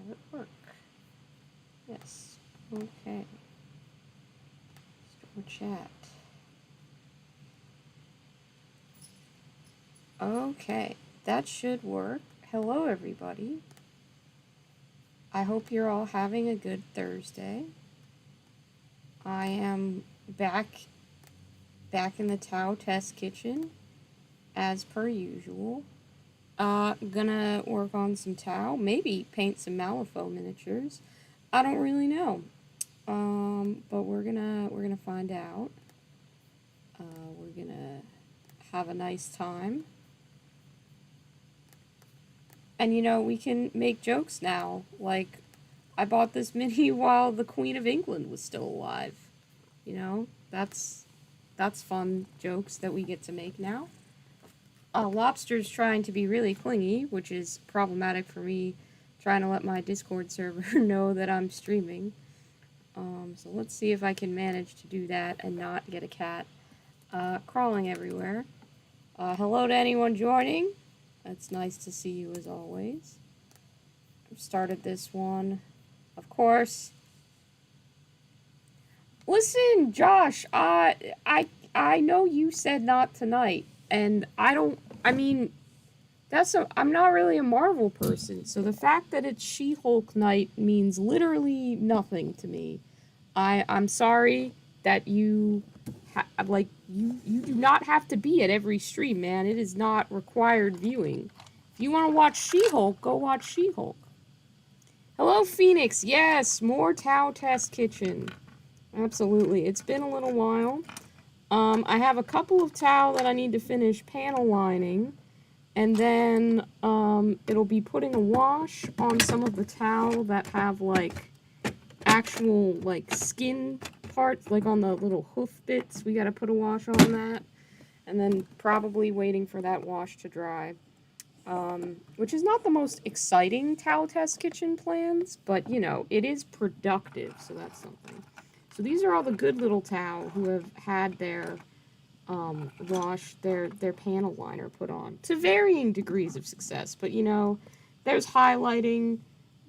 Have it work? Yes. Okay. Store chat. Okay, that should work. Hello, everybody. I hope you're all having a good Thursday. I am back in the Tao test kitchen, as per usual. Gonna work on some Tao, maybe paint some Malifaux miniatures. I don't really know. But we're gonna find out. We're gonna have a nice time. And you know, we can make jokes now. Like, I bought this mini while the Queen of England was still alive. You know, that's fun jokes that we get to make now. Lobster's trying to be really clingy, which is problematic for me, trying to let my Discord server know that I'm streaming. So let's see if I can manage to do that and not get a cat crawling everywhere. Hello to anyone joining. It's nice to see you as always. I've started this one, of course. Listen, Josh, I know you said not tonight, and I'm not really a Marvel person, so the fact that it's She-Hulk night means literally nothing to me. I'm sorry that you you do not have to be at every stream, man. It is not required viewing. If you want to watch She-Hulk, go watch She-Hulk. Hello, Phoenix. Yes, more Tao Test Kitchen. Absolutely. It's been a little while. I have a couple of Tao that I need to finish panel lining, and then it'll be putting a wash on some of the Tao that have like actual like skin parts, like on the little hoof bits. We gotta put a wash on that, and then probably waiting for that wash to dry. Which is not the most exciting Tao Test Kitchen plans, but you know, it is productive, so that's something. So these are all the good little Tao who have had their wash, their panel liner put on to varying degrees of success. But you know, there's highlighting,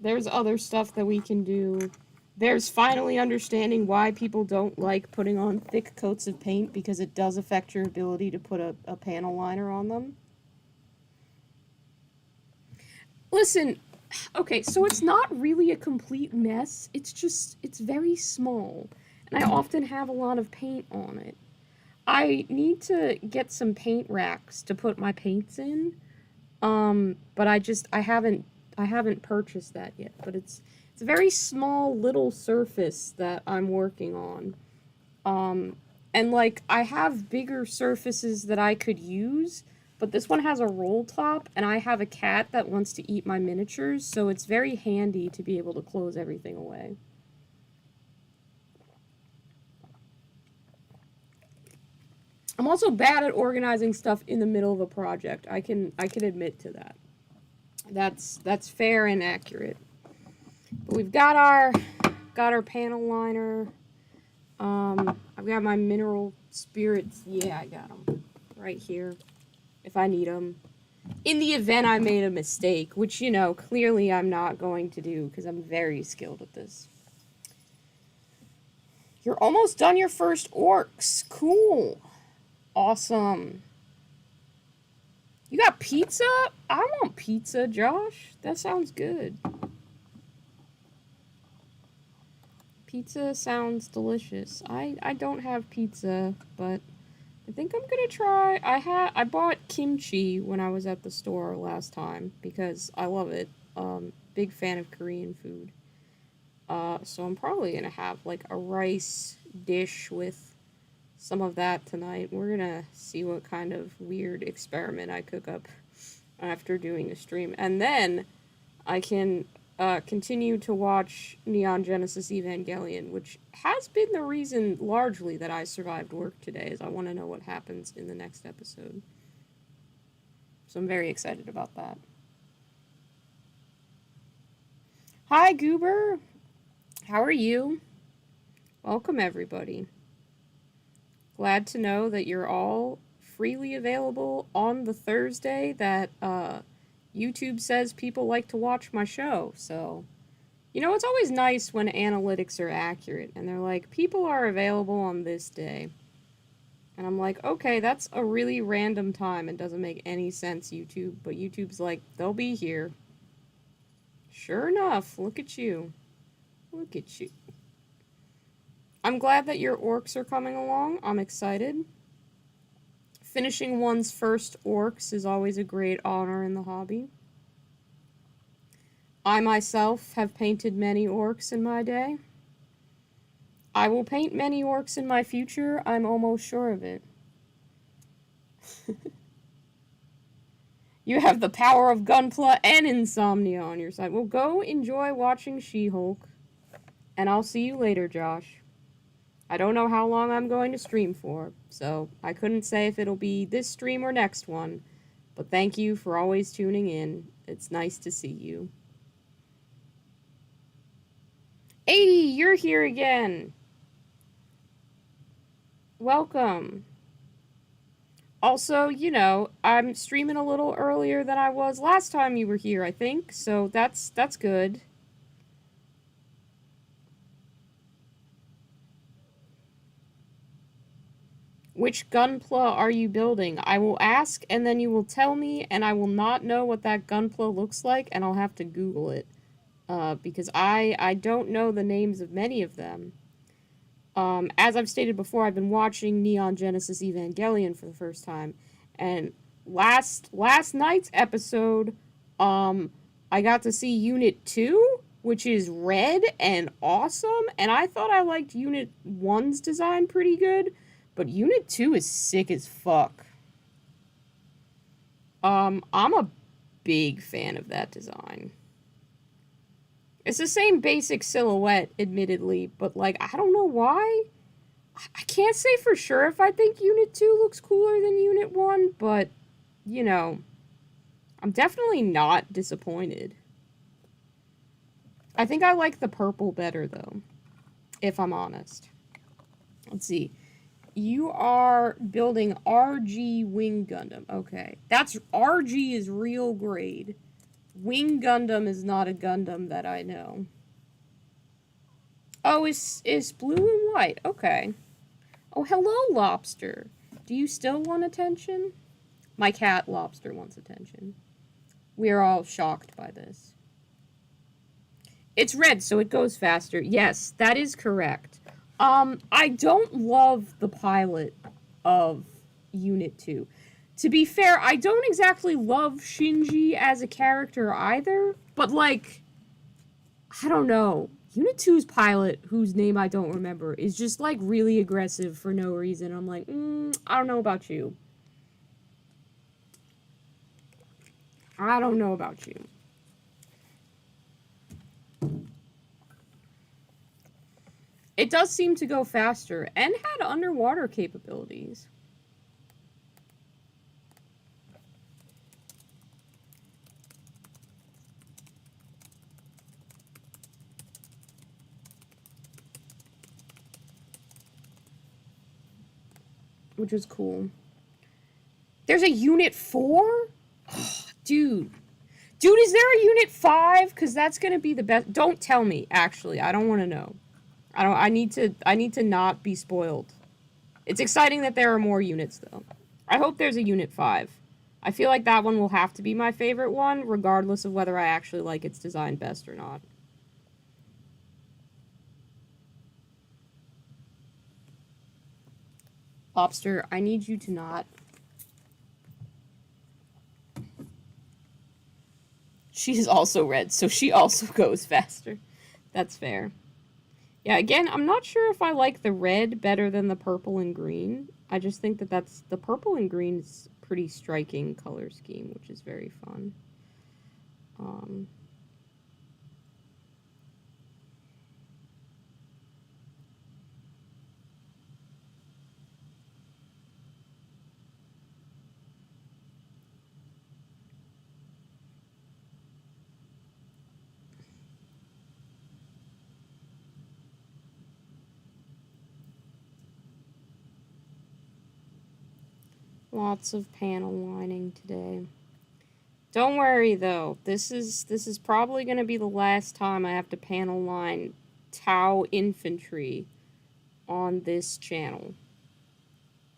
there's other stuff that we can do. There's finally understanding why people don't like putting on thick coats of paint, because it does affect your ability to put a panel liner on them. Listen, okay, so it's not really a complete mess. It's very small. And I often have a lot of paint on it. I need to get some paint racks to put my paints in. But I haven't purchased that yet. But it's a very small little surface that I'm working on. And like, I have bigger surfaces that I could use, but this one has a roll top, and I have a cat that wants to eat my miniatures, so it's very handy to be able to close everything away. I'm also bad at organizing stuff in the middle of a project. I can admit to that. That's fair and accurate. But we've got our panel liner. I've got my mineral spirits. Yeah, I got them right here if I need them. In the event I made a mistake, which, you know, clearly I'm not going to do because I'm very skilled at this. You're almost done your first orcs. Cool. Awesome. You got pizza? I want pizza, Josh. That sounds good. Pizza sounds delicious. I don't have pizza, but I think I'm gonna try. I bought kimchi when I was at the store last time because I love it. Big fan of Korean food. So I'm probably gonna have like a rice dish with some of that tonight. We're gonna see what kind of weird experiment I cook up after doing a stream, and then I can continue to watch Neon Genesis Evangelion, which has been the reason largely that I survived work today, is I want to know what happens in the next episode. So I'm very excited about that. Hi, Goober. How are you? Welcome, everybody. Glad to know that you're all freely available on the Thursday that YouTube says people like to watch my show, so You know, it's always nice when analytics are accurate and they're like, people are available on this day. And I'm like, okay, that's a really random time and doesn't make any sense, YouTube. But YouTube's like, they'll be here. Sure enough, look at you. Look at you. I'm glad that your orcs are coming along. I'm excited. Finishing one's first orcs is always a great honor in the hobby. I myself have painted many orcs in my day. I will paint many orcs in my future, I'm almost sure of it. You have the power of Gunpla and Insomnia on your side. Well, go enjoy watching She-Hulk, and I'll see you later, Josh. I don't know how long I'm going to stream for, so I couldn't say if it'll be this stream or next one, but thank you for always tuning in. It's nice to see you. 80, you're here again. Welcome. Also, you know, I'm streaming a little earlier than I was last time you were here, I think, so that's good. Which Gunpla are you building? I will ask, and then you will tell me, and I will not know what that Gunpla looks like, and I'll have to Google it. Because I don't know the names of many of them. As I've stated before, I've been watching Neon Genesis Evangelion for the first time, and last night's episode, I got to see Unit 2, which is red and awesome, and I thought I liked Unit 1's design pretty good, but Unit 2 is sick as fuck. I'm a big fan of that design. It's the same basic silhouette, admittedly, but, like, I don't know why. I can't say for sure if I think Unit 2 looks cooler than Unit 1, but, you know, I'm definitely not disappointed. I think I like the purple better, though, if I'm honest. Let's see. You are building RG Wing Gundam. Okay. That's RG is real grade. Wing Gundam is not a Gundam that I know. Oh, it's blue and white. Okay. Oh, hello, Lobster. Do you still want attention? My cat, Lobster, wants attention. We are all shocked by this. It's red, so it goes faster. Yes, that is correct. I don't love the pilot of Unit 2. To be fair, I don't exactly love Shinji as a character either, but, like, I don't know. Unit 2's pilot, whose name I don't remember, is just, like, really aggressive for no reason. I'm like, I don't know about you. I don't know about you. It does seem to go faster, and had underwater capabilities. Which was cool. There's a Unit 4? Oh, dude. Dude, is there a Unit 5? Because that's going to be the best. Don't tell me, actually. I don't want to know. I need to not be spoiled. It's exciting that there are more units, though. I hope there's a Unit 5. I feel like that one will have to be my favorite one, regardless of whether I actually like its design best or not. Lobster, I need you to not. She's also red, so she also goes faster. That's fair. Yeah, again, I'm not sure if I like the red better than the purple and green. I just think that the purple and green's pretty striking color scheme, which is very fun. Lots of panel lining today. Don't worry though. This is probably gonna be the last time I have to panel line Tau infantry on this channel.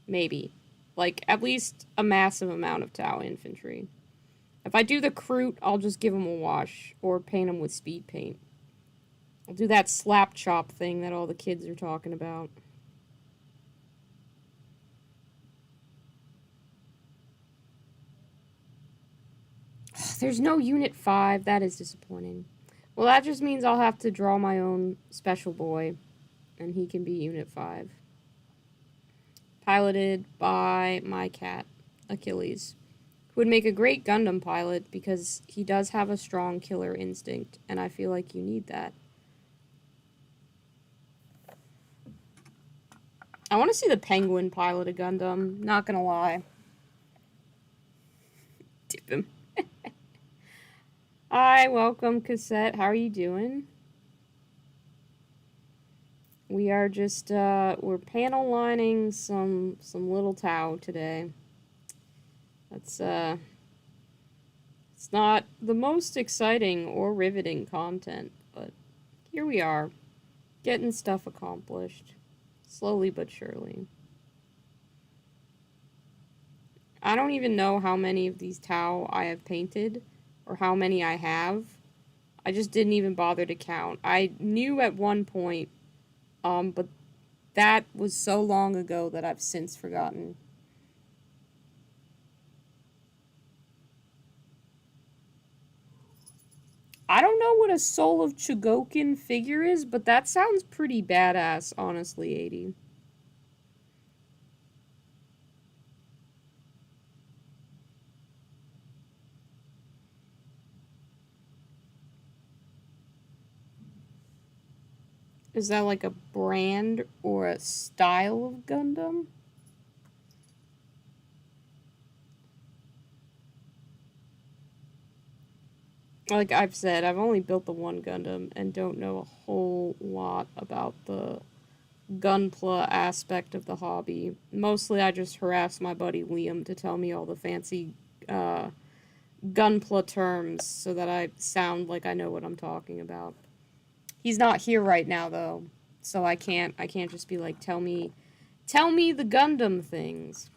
Maybe. Like, at least a massive amount of Tau infantry. If I do the Kroot, I'll just give them a wash, or paint them with speed paint. I'll do that slap chop thing that all the kids are talking about. There's no Unit 5, that is disappointing. Well, that just means I'll have to draw my own special boy, and he can be Unit 5. Piloted by my cat, Achilles, who would make a great Gundam pilot because he does have a strong killer instinct, and I feel like you need that. I want to see the Penguin pilot a Gundam, not gonna lie. Tip him. Hi, welcome, Cassette. How are you doing? We are just, we're panel lining some little Tau today. That's, it's not the most exciting or riveting content, but here we are, getting stuff accomplished. Slowly but surely. I don't even know how many of these Tau I have painted, or how many I have. I just didn't even bother to count. I knew at one point, but that was so long ago that I've since forgotten. I don't know what a Soul of Chogokin figure is, but that sounds pretty badass, honestly, 80. Is that like a brand or a style of Gundam? Like I've said, I've only built the one Gundam and don't know a whole lot about the Gunpla aspect of the hobby. Mostly I just harass my buddy Liam to tell me all the fancy Gunpla terms so that I sound like I know what I'm talking about. He's not here right now though, so I can't just be like, tell me the Gundam things.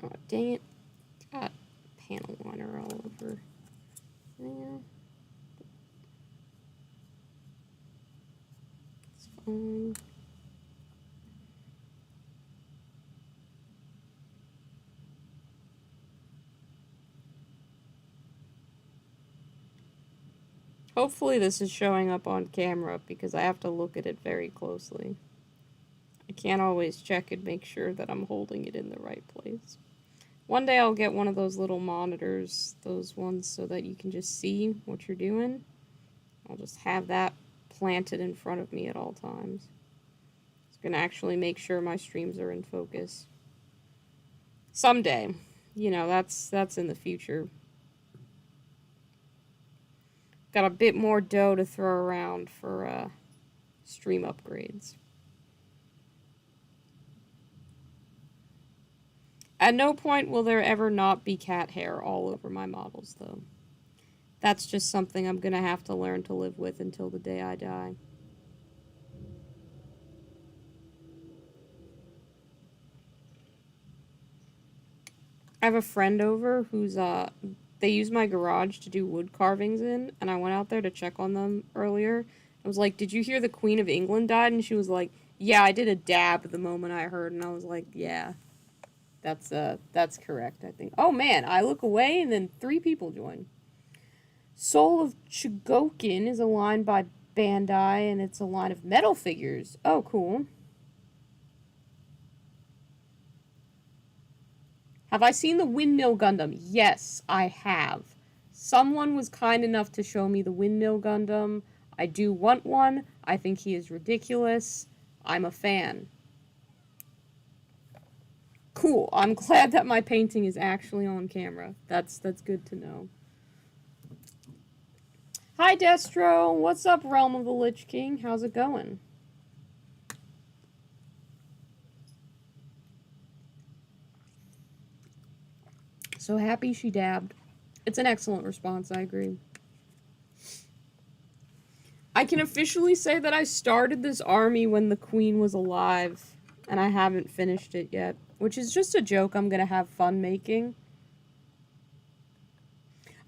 Oh, dang it. Got panel liner all over there. It's fine. Hopefully this is showing up on camera because I have to look at it very closely. I can't always check and make sure that I'm holding it in the right place. One day I'll get one of those little monitors, those ones so that you can just see what you're doing. I'll just have that planted in front of me at all times. It's gonna actually make sure my streams are in focus. Someday. You know, that's in the future. Got a bit more dough to throw around for stream upgrades. At no point will there ever not be cat hair all over my models, though. That's just something I'm gonna have to learn to live with until the day I die. I have a friend over who's, they use my garage to do wood carvings in, and I went out there to check on them earlier. I was like, did you hear the Queen of England died? And she was like, yeah, I did a dab the moment I heard, and I was like, yeah. That's correct, I think. Oh man, I look away and then 3 people join. Soul of Chogokin is a line by Bandai, and it's a line of metal figures. Oh, cool. Have I seen the Windmill Gundam? Yes, I have. Someone was kind enough to show me the Windmill Gundam. I do want one. I think he is ridiculous. I'm a fan. Cool. I'm glad that my painting is actually on camera. That's good to know. Hi, Destro. What's up, Realm of the Lich King? How's it going? So happy she dabbed. It's an excellent response, I agree. I can officially say that I started this army when the queen was alive, and I haven't finished it yet, which is just a joke I'm gonna have fun making.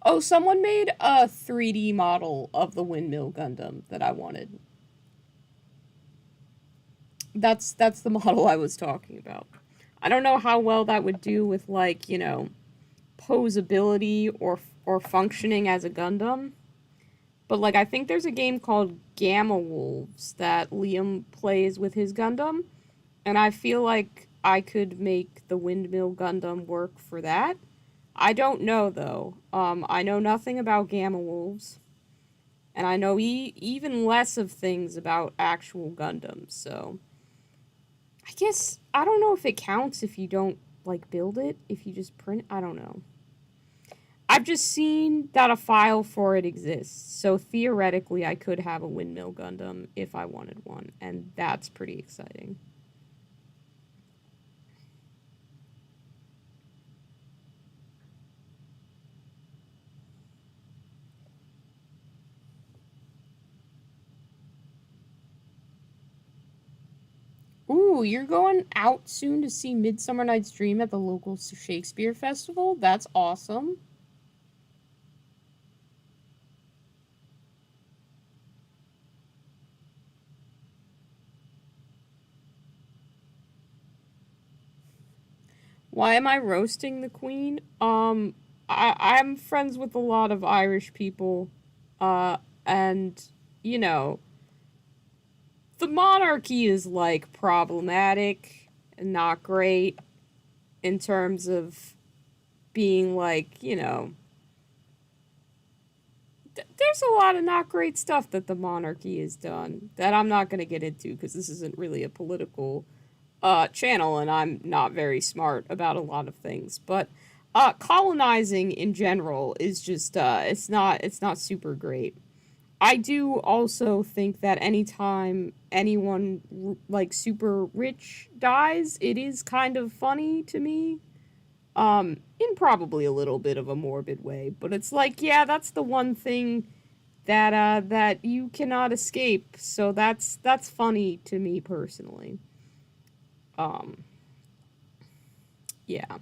Oh, someone made a 3D model of the Windmill Gundam that I wanted. That's the model I was talking about. I don't know how well that would do with, like, you know, posability or functioning as a Gundam. But, like, I think there's a game called Gamma Wolves that Liam plays with his Gundam, and I feel like I could make the Windmill Gundam work for that. I don't know, though. I know nothing about Gamma Wolves, and I know even less of things about actual Gundams, so... I guess, I don't know if it counts if you don't, like, build it, if you just print, I don't know. I've just seen that a file for it exists, so theoretically I could have a Windmill Gundam if I wanted one, and that's pretty exciting. Ooh, you're going out soon to see Midsummer Night's Dream at the local Shakespeare Festival? That's awesome. Why am I roasting the Queen? I'm friends with a lot of Irish people, and, you know, the monarchy is, like, problematic and not great in terms of being, like, you know, there's a lot of not great stuff that the monarchy has done that I'm not going to get into because this isn't really a political channel and I'm not very smart about a lot of things. But colonizing in general is just it's not super great. I do also think that anytime anyone like super rich dies, it is kind of funny to me. In probably a little bit of a morbid way, but it's like, yeah, that's the one thing that you cannot escape. So that's funny to me personally. Um, yeah.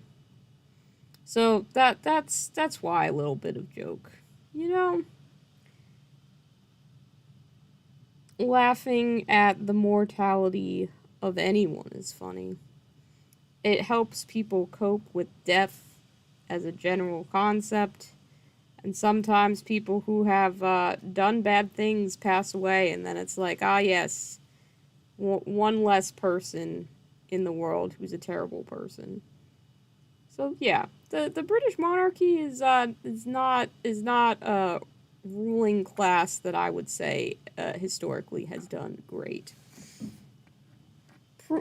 So that's why a little bit of joke. You know, laughing at the mortality of anyone is funny. It helps people cope with death as a general concept. And sometimes people who have done bad things pass away, and then it's like, ah, yes, one less person in the world who's a terrible person. So yeah, the British monarchy is not a ruling class that I would say historically has done great.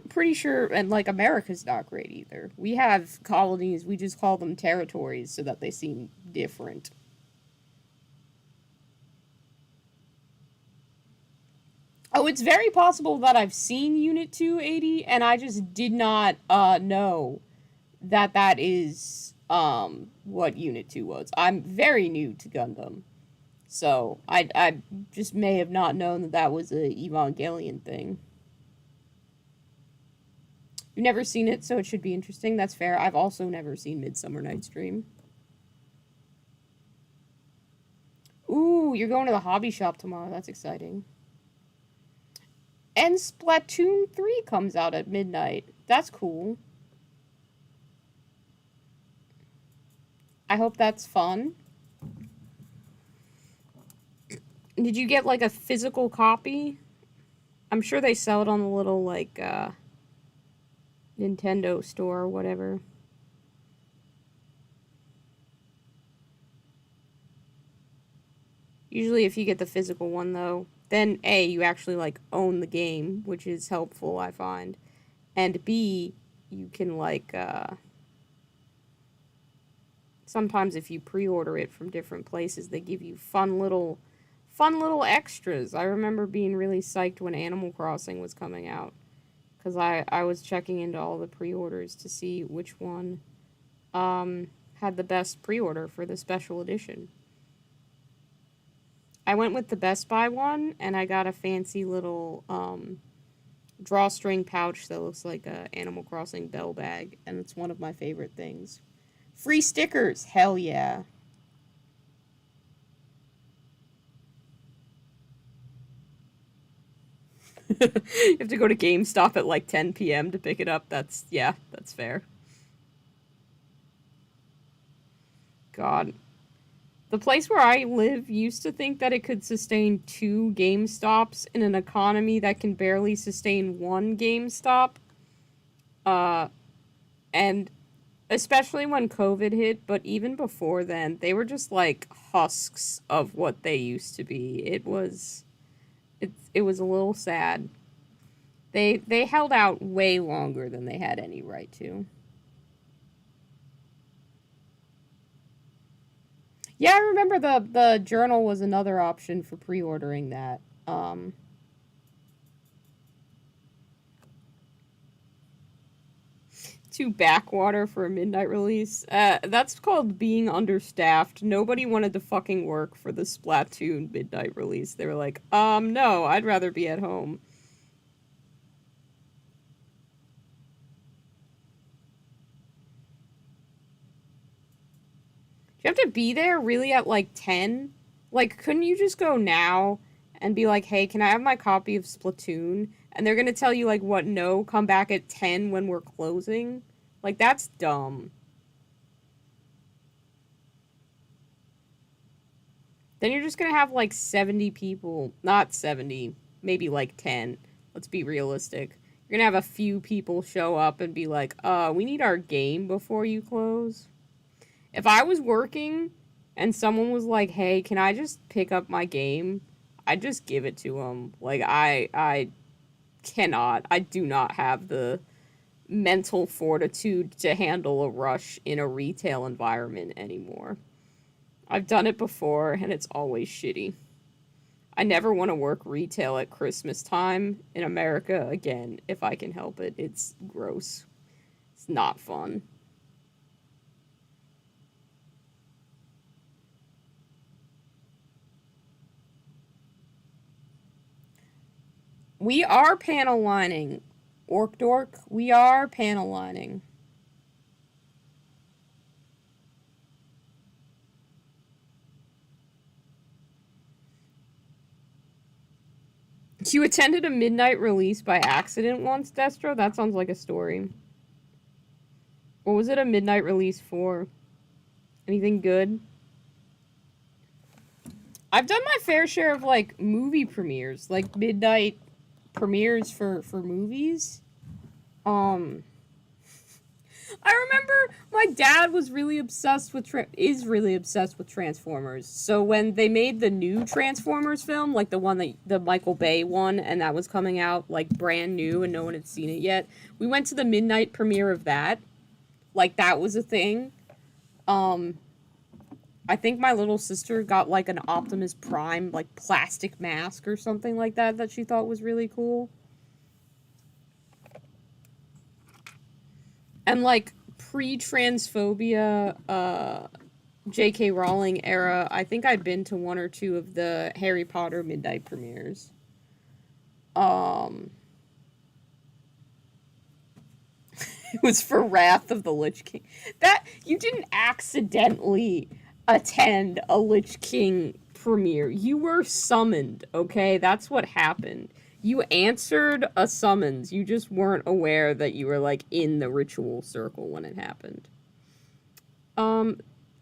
Pretty sure, and like America's not great either. We have colonies, we just call them territories so that they seem different. Oh, it's very possible that I've seen Unit 280 and I just did not know that that is what Unit 2 was. I'm very new to Gundam. So, I just may have not known that that was a Evangelion thing. You've never seen it, so it should be interesting. That's fair. I've also never seen Midsummer Night's Dream. Ooh, you're going to the hobby shop tomorrow. That's exciting. And Splatoon 3 comes out at midnight. That's cool. I hope that's fun. Did you get, like, a physical copy? I'm sure they sell it on the little, like, Nintendo store or whatever. Usually if you get the physical one, though, then A, you actually, like, own the game, which is helpful, I find. And B, you can, like, sometimes if you pre-order it from different places, they give you fun little extras. I remember being really psyched when Animal Crossing was coming out, because I was checking into all the pre-orders to see which one had the best pre-order for the special edition. I went with the Best Buy one, and I got a fancy little drawstring pouch that looks like a Animal Crossing bell bag, and it's one of my favorite things. Free stickers! Hell yeah. You have to go to GameStop at like 10 p.m. to pick it up. That's fair. God. The place where I live used to think that it could sustain 2 GameStops in an economy that can barely sustain 1 GameStop. And especially when COVID hit, but even before then, they were just like husks of what they used to be. It was a little sad. They held out way longer than they had any right to. Yeah, I remember the journal was another option for pre-ordering that. To backwater for a midnight release. That's called being understaffed. Nobody wanted to fucking work for the Splatoon midnight release. They were like, no, I'd rather be at home. You have to be there really at like 10? Like, couldn't you just go now and be like, hey, can I have my copy of Splatoon? And they're gonna tell you, like, what, no, come back at 10 when we're closing? Like, that's dumb. Then you're just gonna have like 70 people, not 70, maybe like 10. Let's be realistic. You're gonna have a few people show up and be like, we need our game before you close. If I was working and someone was like, hey, can I just pick up my game? I'd just give it to them. Like, I cannot. I do not have the mental fortitude to handle a rush in a retail environment anymore. I've done it before, and it's always shitty. I never want to work retail at Christmas time in America again, if I can help it. It's gross. It's not fun. We are panel lining. Orc Dork, we are panel lining. You attended a midnight release by accident once, Destro? That sounds like a story. What was it a midnight release for? Anything good? I've done my fair share of, like, movie premieres. Like, midnight premieres for movies. I remember my dad was really obsessed with is really obsessed with Transformers. So when they made the new Transformers film, like the one that the Michael Bay one, and that was coming out like brand new and no one had seen it yet, we went to the midnight premiere of that. Like that was a thing. I think my little sister got like an Optimus Prime like plastic mask or something like that she thought was really cool. And like pre-transphobia J.K. Rowling era, I think I'd been to 1 or 2 of the Harry Potter midnight premieres. It was for Wrath of the Lich King. That you didn't accidentally attend a Lich King premiere. You were summoned, okay? That's what happened. You answered a summons. You just weren't aware that you were, like, in the ritual circle when it happened.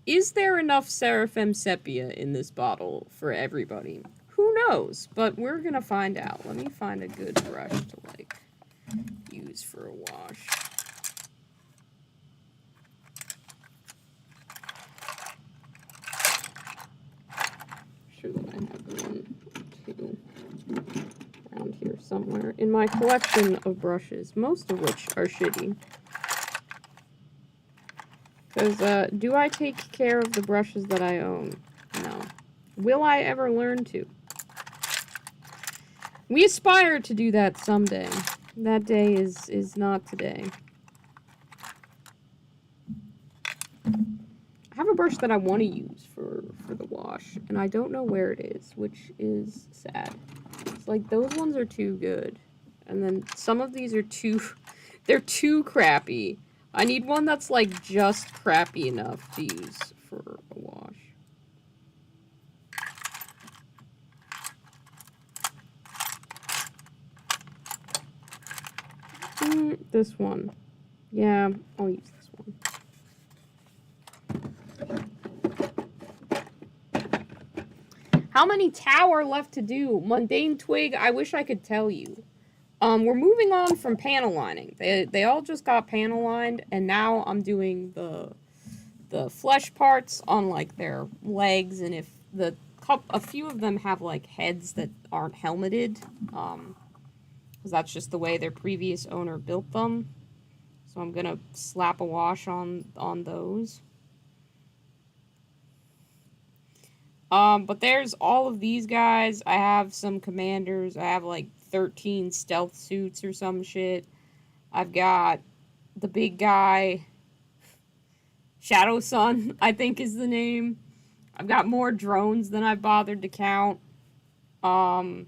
Is there enough Seraphim Sepia in this bottle for everybody? Who knows? But we're gonna find out. Let me find a good brush to, like, use for a wash. Sure that I have 1, 2... around here somewhere in my collection of brushes, most of which are shitty. Says, do I take care of the brushes that I own? No. Will I ever learn to? We aspire to do that someday. That day is not today. I have a brush that I want to use for the wash, and I don't know where it is, which is sad. It's like, those ones are too good. And then some of these are too... They're too crappy. I need one that's, like, just crappy enough to use for a wash. This one. Yeah, I'll use this one. How many tower left to do? Mundane Twig, I wish I could tell you. We're moving on from panel lining. They all just got panel lined, and now I'm doing the flesh parts on, like, their legs, and if a few of them have, like, heads that aren't helmeted, because that's just the way their previous owner built them. So I'm gonna slap a wash on those. But there's all of these guys. I have some commanders. I have, like, 13 stealth suits or some shit. I've got the big guy. Shadow Sun, I think is the name. I've got more drones than I've bothered to count. I've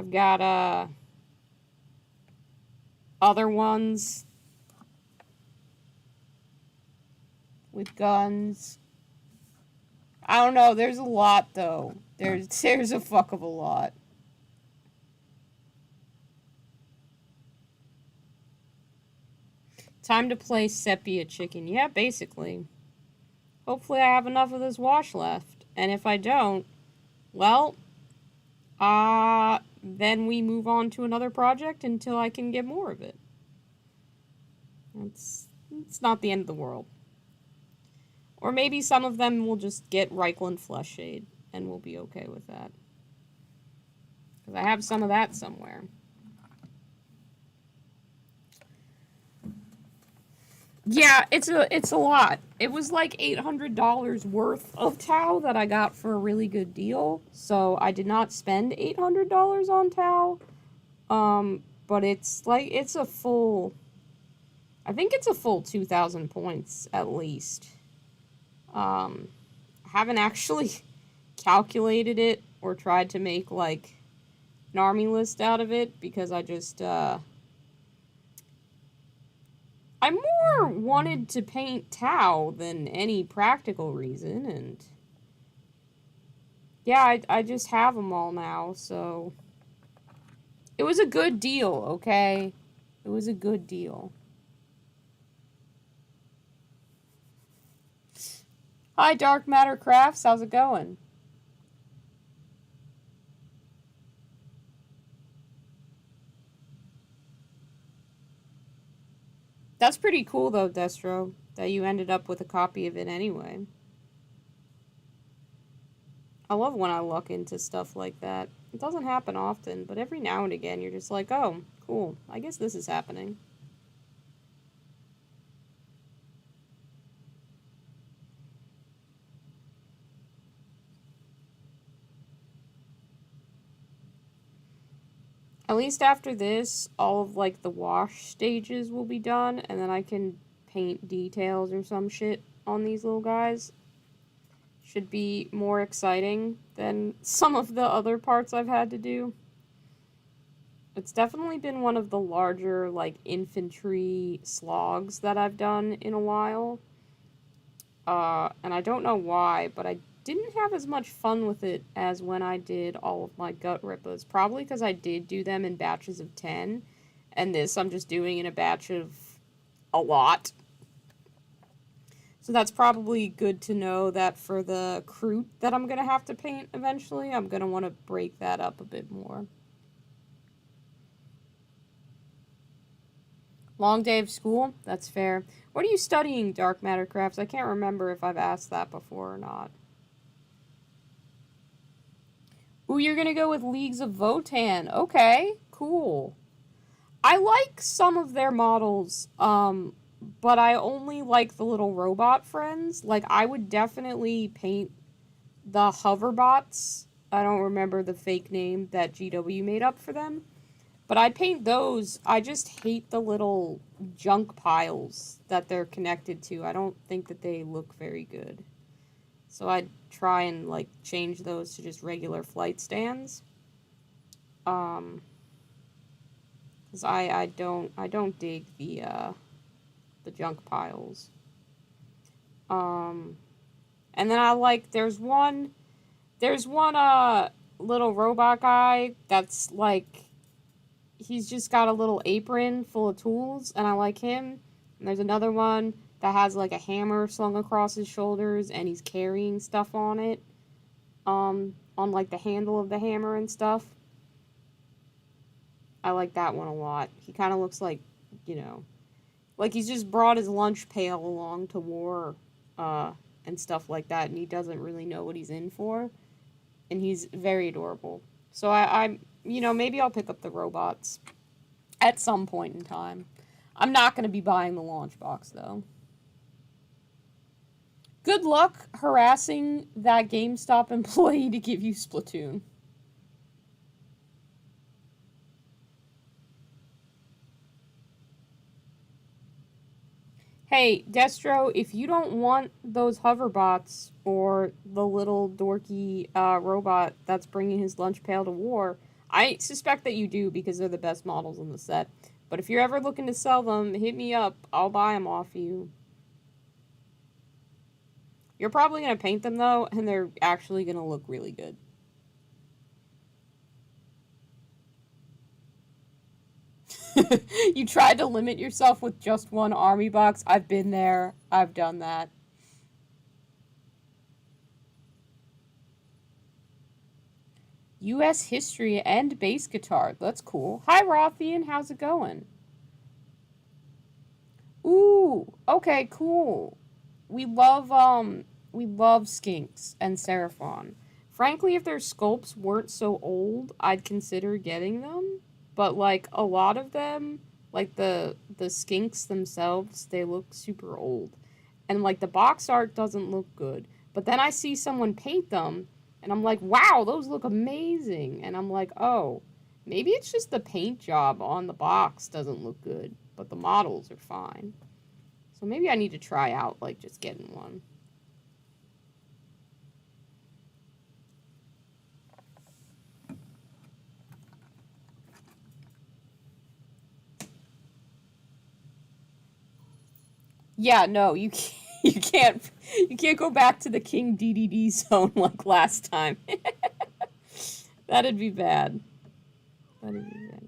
got, other ones with guns. I don't know, there's a lot, though. There's a fuck of a lot. Time to play Sepia Chicken. Yeah, basically. Hopefully I have enough of this wash left. And if I don't, well, then we move on to another project until I can get more of it. It's not the end of the world. Or maybe some of them will just get Reikland Flesh Shade, and we'll be okay with that. Because I have some of that somewhere. Yeah, it's a lot. It was like $800 worth of Tau that I got for a really good deal. So I did not spend $800 on Tau. But it's like, it's a full... I think it's a full 2,000 points, at least. I haven't actually calculated it or tried to make, like, an army list out of it, because I just, I more wanted to paint Tau than any practical reason, and yeah, I just have them all now, so it was a good deal, okay? It was a good deal. Hi, Dark Matter Crafts, how's it going? That's pretty cool, though, Destro, that you ended up with a copy of it anyway. I love when I look into stuff like that. It doesn't happen often, but every now and again you're just like, oh, cool, I guess this is happening. At least after this, all of, like, the wash stages will be done, and then I can paint details or some shit on these little guys. Should be more exciting than some of the other parts I've had to do. It's definitely been one of the larger, like, infantry slogs that I've done in a while. And I don't know why, but I didn't have as much fun with it as when I did all of my gut rippas. Probably because I did do them in batches of 10, and this I'm just doing in a batch of a lot. So that's probably good to know that for the Kroot that I'm going to have to paint eventually, I'm going to want to break that up a bit more. Long day of school? That's fair. What are you studying, Dark Matter Crafts? I can't remember if I've asked that before or not. Ooh, you're gonna go with Leagues of Votann. Okay, cool. I like some of their models, but I only like the little robot friends. Like, I would definitely paint the hoverbots. I don't remember the fake name that GW made up for them. But I'd paint those. I just hate the little junk piles that they're connected to. I don't think that they look very good. So I'd try and like change those to just regular flight stands. Um, cause I don't dig the junk piles. Um, and then I like there's one little robot guy that's like he's just got a little apron full of tools, and I like him. And there's another one that has like a hammer slung across his shoulders, and he's carrying stuff on it, on like the handle of the hammer and stuff. I like that one a lot. He kind of looks like, you know, like he's just brought his lunch pail along to war, uh, and stuff like that, and he doesn't really know what he's in for, and he's very adorable. So maybe I'll pick up the robots at some point in time. I'm not going to be buying the launch box, though. Good luck harassing that GameStop employee to give you Splatoon. Hey, Destro, if you don't want those hoverbots or the little dorky robot that's bringing his lunch pail to war, I suspect that you do because they're the best models in the set. But if you're ever looking to sell them, hit me up. I'll buy them off you. You're probably going to paint them, though, and they're actually going to look really good. You tried to limit yourself with just one army box. I've been there. I've done that. U.S. history and bass guitar. That's cool. Hi, Rothian. How's it going? Ooh. Okay. Cool. We love Skinks and Seraphon. Frankly, if their sculpts weren't so old, I'd consider getting them. But like a lot of them, like the Skinks themselves, they look super old. And like the box art doesn't look good. But then I see someone paint them and I'm like, "Wow, those look amazing." And I'm like, "Oh, maybe it's just the paint job on the box doesn't look good, but the models are fine." So maybe I need to try out like just getting one. Yeah, no, you can't, you can't go back to the King DDD zone like last time. That'd be bad. That'd be bad.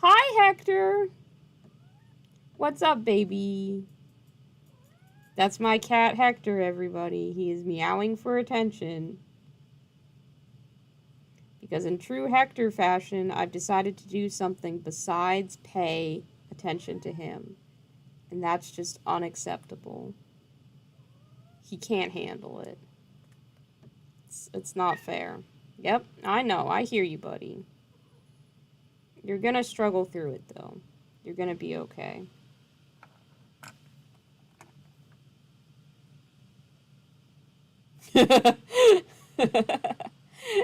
Hi, Hector. What's up, baby? That's my cat, Hector, everybody. He is meowing for attention. Because in true Hector fashion, I've decided to do something besides pay attention to him. And that's just unacceptable. He can't handle it. It's not fair. Yep, I know. I hear you, buddy. You're gonna struggle through it, though. You're gonna be okay.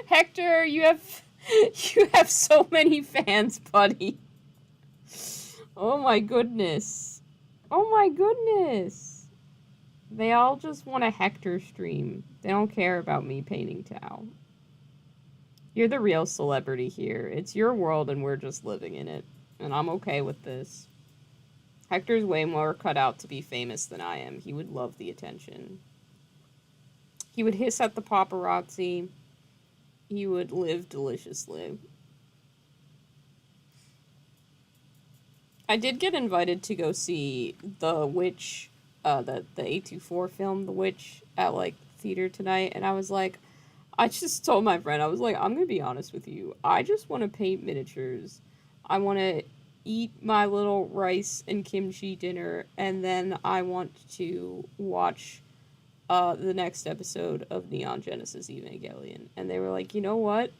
Hector, you have so many fans, buddy. Oh my goodness. Oh my goodness. They all just want a Hector stream. They don't care about me painting Tau. You're the real celebrity here. It's your world and we're just living in it. And I'm okay with this. Hector's way more cut out to be famous than I am. He would love the attention. He would hiss at the paparazzi. He would live deliciously. I did get invited to go see The Witch, the A24 film, The Witch, at like theater tonight, and I was like, I just told my friend, I was like, I'm gonna be honest with you. I just want to paint miniatures. I want to eat my little rice and kimchi dinner, and then I want to watch the next episode of Neon Genesis Evangelion. And they were like, you know what?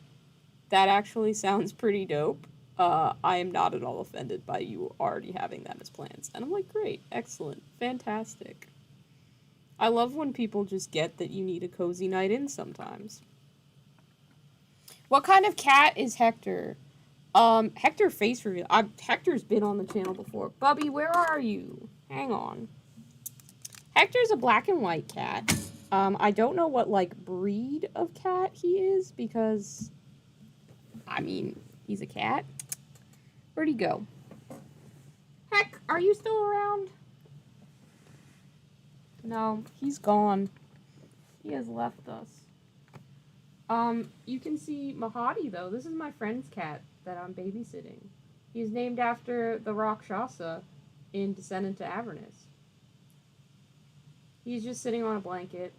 That actually sounds pretty dope. I am not at all offended by you already having that as plans. And I'm like, great, excellent, fantastic. I love when people just get that you need a cozy night in sometimes. What kind of cat is Hector? Hector face reveal. Hector's been on the channel before. Bubby, where are you? Hang on. Hector's a black and white cat. I don't know what, like, breed of cat he is, because, I mean, he's a cat. Where'd he go? Heck, are you still around? No, he's gone. He has left us. You can see Mahadi, though. This is my friend's cat that I'm babysitting. He's named after the Rakshasa in Descendant to Avernus. He's just sitting on a blanket,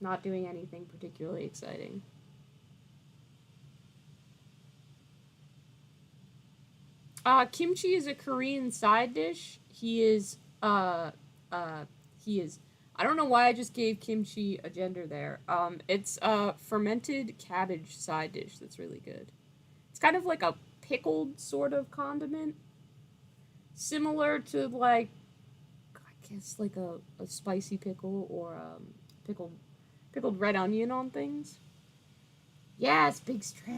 not doing anything particularly exciting. Kimchi is a Korean side dish. He is, I don't know why I just gave kimchi a gender there. It's a fermented cabbage side dish that's really good. It's kind of like a pickled sort of condiment. Similar to, like, I guess, like a spicy pickle or pickled red onion on things. Yes, big stretch.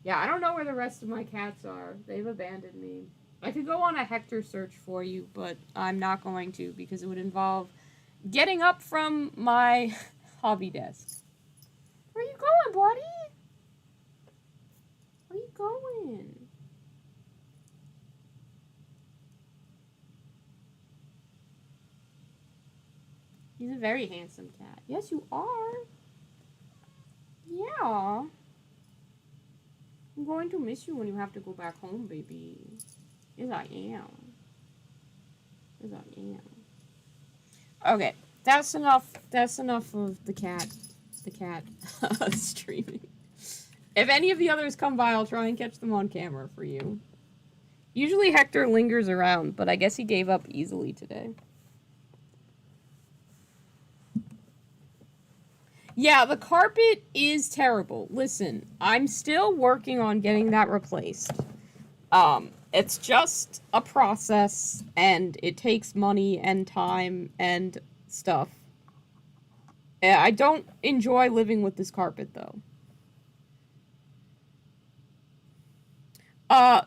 Yeah, I don't know where the rest of my cats are. They've abandoned me. I could go on a Hector search for you, but I'm not going to because it would involve getting up from my hobby desk. Where are you going, buddy? Where are you going? He's a very handsome cat. Yes, you are. Yeah. I'm going to miss you when you have to go back home, baby. Yes, I am. Yes, I am. Okay, that's enough. That's enough of the cat. The cat streaming. If any of the others come by, I'll try and catch them on camera for you. Usually Hector lingers around, but I guess he gave up easily today. Yeah, the carpet is terrible. Listen, I'm still working on getting that replaced. It's just a process, and it takes money and time and stuff. I don't enjoy living with this carpet, though.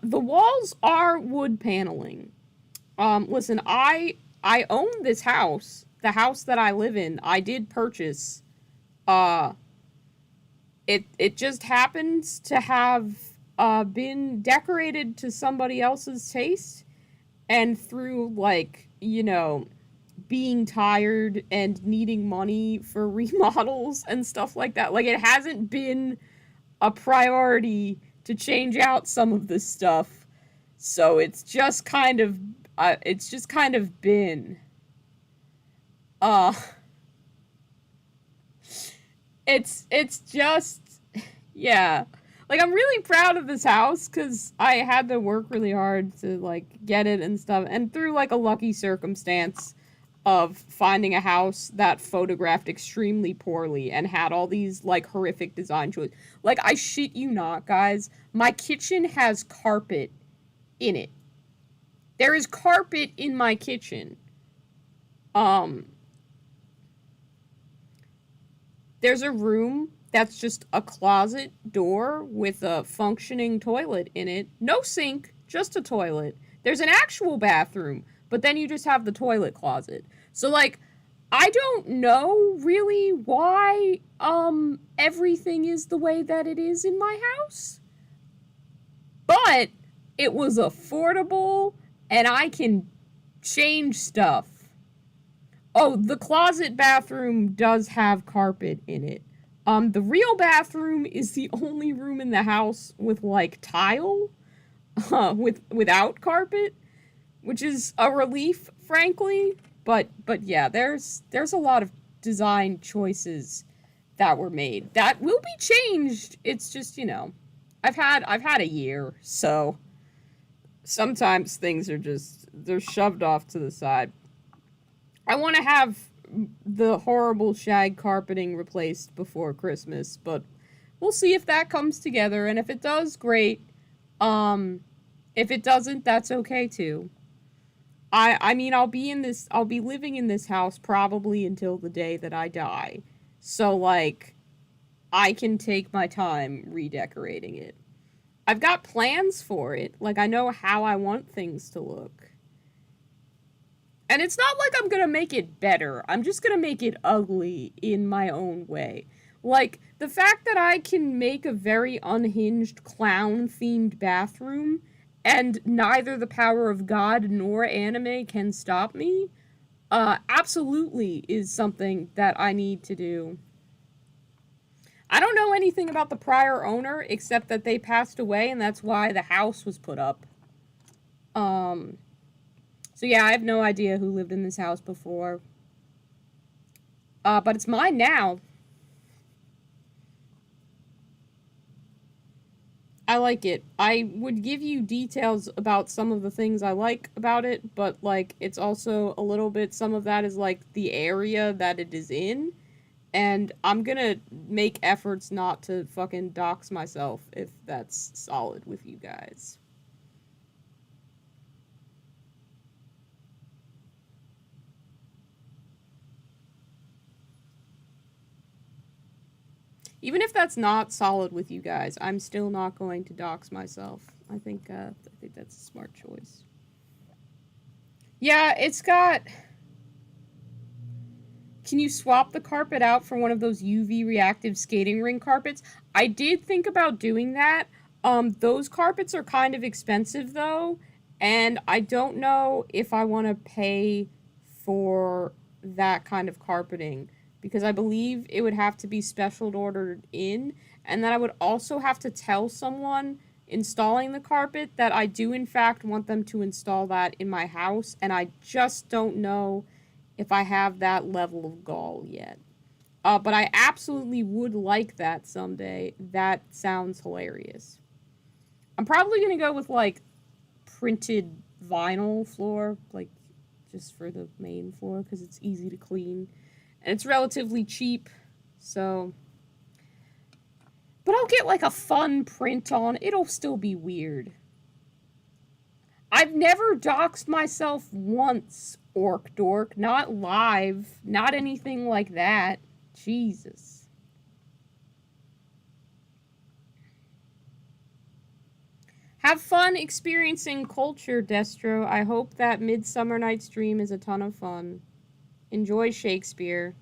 The walls are wood paneling. Listen, I own this house. The house that I live in, I did purchase. It just happens to have been decorated to somebody else's taste, and through, like, you know, being tired and needing money for remodels and stuff like that, like, it hasn't been a priority to change out some of this stuff, so it's just kind of been it's just, yeah. Like, I'm really proud of this house, because I had to work really hard to, like, get it and stuff. And through, like, a lucky circumstance of finding a house that photographed extremely poorly and had all these, like, horrific design choices. Like, I shit you not, guys. My kitchen has carpet in it. There is carpet in my kitchen. There's a room that's just a closet door with a functioning toilet in it. No sink, just a toilet. There's an actual bathroom, but then you just have the toilet closet. So, like, I don't know really why everything is the way that it is in my house. But it was affordable, and I can change stuff. Oh, the closet bathroom does have carpet in it. The real bathroom is the only room in the house with, like, tile, without carpet, which is a relief, frankly. But yeah, there's a lot of design choices that were made that will be changed. It's just, you know, I've had a year, so sometimes things are just, they're shoved off to the side. I want to have the horrible shag carpeting replaced before Christmas, but we'll see if that comes together, and if it does, great. If it doesn't, that's okay too. I mean, I'll be living in this house probably until the day that I die. So, like, I can take my time redecorating it. I've got plans for it. Like, I know how I want things to look. And it's not like I'm gonna make it better. I'm just gonna make it ugly in my own way. Like, the fact that I can make a very unhinged clown themed bathroom and neither the power of God nor anime can stop me, absolutely is something that I need to do. I don't know anything about the prior owner except that they passed away and that's why the house was put up. Um, so yeah, I have no idea who lived in this house before. But it's mine now. I like it. I would give you details about some of the things I like about it, but like it's also a little bit some of that is like the area that it is in, and I'm gonna make efforts not to fucking dox myself if that's solid with you guys. Even if that's not solid with you guys, I'm still not going to dox myself. I think that's a smart choice. Yeah, it's got. Can you swap the carpet out for one of those UV reactive skating ring carpets? I did think about doing that. Those carpets are kind of expensive though, and I don't know if I want to pay for that kind of carpeting because I believe it would have to be special ordered in, and then I would also have to tell someone installing the carpet that I do in fact want them to install that in my house, and I just don't know if I have that level of gall yet. But I absolutely would like that someday. That sounds hilarious. I'm probably gonna go with like printed vinyl floor, like just for the main floor because it's easy to clean and it's relatively cheap. So, but I'll get like a fun print on. It'll still be weird. I've never doxed myself once, Orc Dork. Not live. Not anything like that. Jesus. Have fun experiencing culture, Destro. I hope that Midsummer Night's Dream is a ton of fun. Enjoy Shakespeare.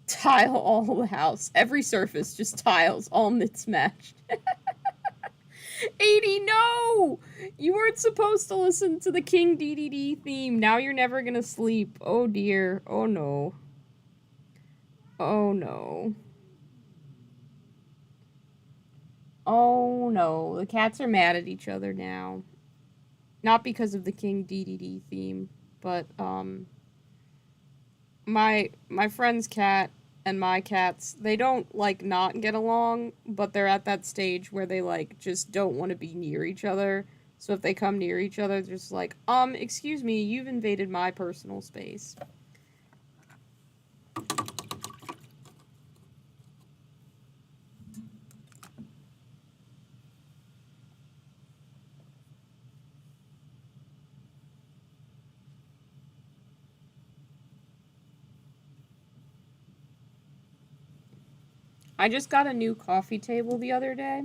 Tile all the house. Every surface, just tiles, all mismatched. 80, no! You weren't supposed to listen to the King DDD theme. Now you're never gonna sleep. Oh dear. Oh no. Oh no. Oh no. The cats are mad at each other now. Not because of the King DDD theme, but my friend's cat and my cats, they don't like not get along, but they're at that stage where they like just don't want to be near each other. So if they come near each other, they're just like, excuse me, you've invaded my personal space. I just got a new coffee table the other day,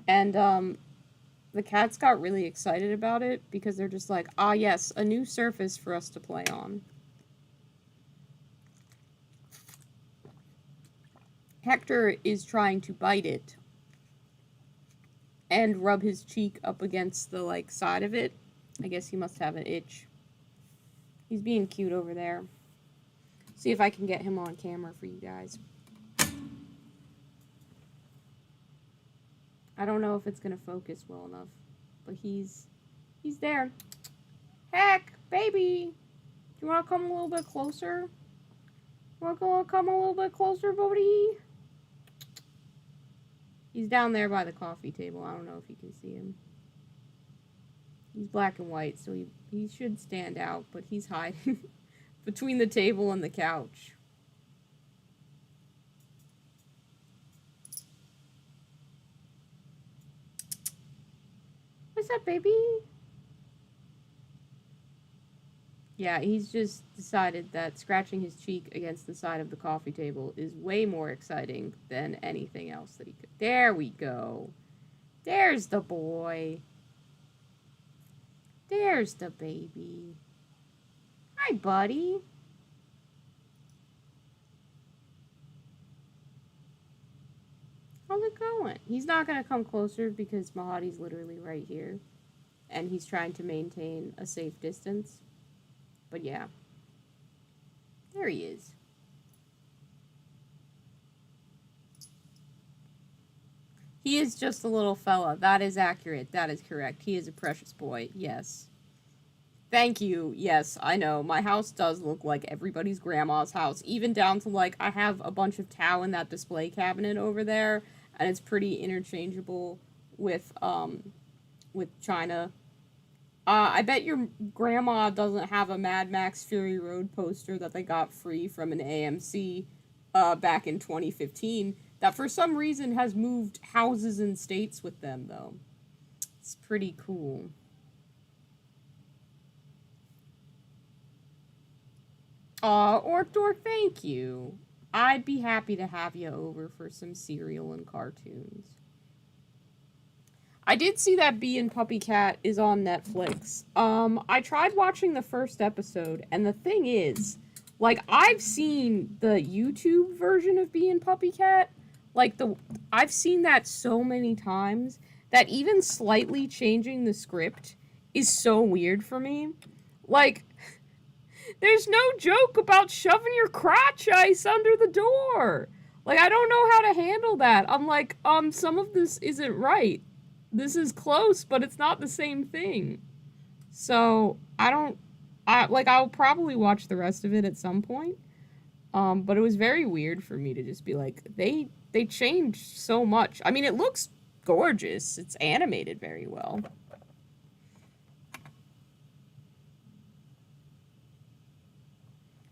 and the cats got really excited about it because they're just like, ah, yes, a new surface for us to play on. Hector is trying to bite it and rub his cheek up against the like side of it. I guess he must have an itch. He's being cute over there. See if I can get him on camera for you guys. I don't know if it's gonna focus well enough, but he's there. Heck, baby, do you want to come a little bit closer? Want to come a little bit closer, buddy? He's down there by the coffee table. I don't know if you can see him. He's black and white, so he should stand out, but he's hiding between the table and the couch. What's up, baby? Yeah, he's just decided that scratching his cheek against the side of the coffee table is way more exciting than anything else that he could. There we go. There's the boy. There's the baby. Hi, buddy. How's it going? He's not going to come closer because Mahadi's literally right here. And he's trying to maintain a safe distance. But yeah. There he is. He is just a little fella. That is accurate. That is correct. He is a precious boy. Yes. Thank you. Yes, I know. My house does look like everybody's grandma's house. Even down to, like, I have a bunch of Tao in that display cabinet over there. And it's pretty interchangeable with China. I bet your grandma doesn't have a Mad Max Fury Road poster that they got free from an AMC back in 2015 that for some reason has moved houses and states with them, though. It's pretty cool. Orkdork, thank you. I'd be happy to have you over for some cereal and cartoons. I did see that Bee and Puppy Cat is on Netflix. I tried watching the first episode, and the thing is, like, I've seen the YouTube version of Bee and Puppy Cat. Like, I've seen that so many times that even slightly changing the script is so weird for me. Like, there's no joke about shoving your crotch ice under the door. Like, I don't know how to handle that. I'm like, some of this isn't right. This is close, but it's not the same thing. So, I'll probably watch the rest of it at some point. But it was very weird for me to just be like, they changed so much. I mean, it looks gorgeous. It's animated very well.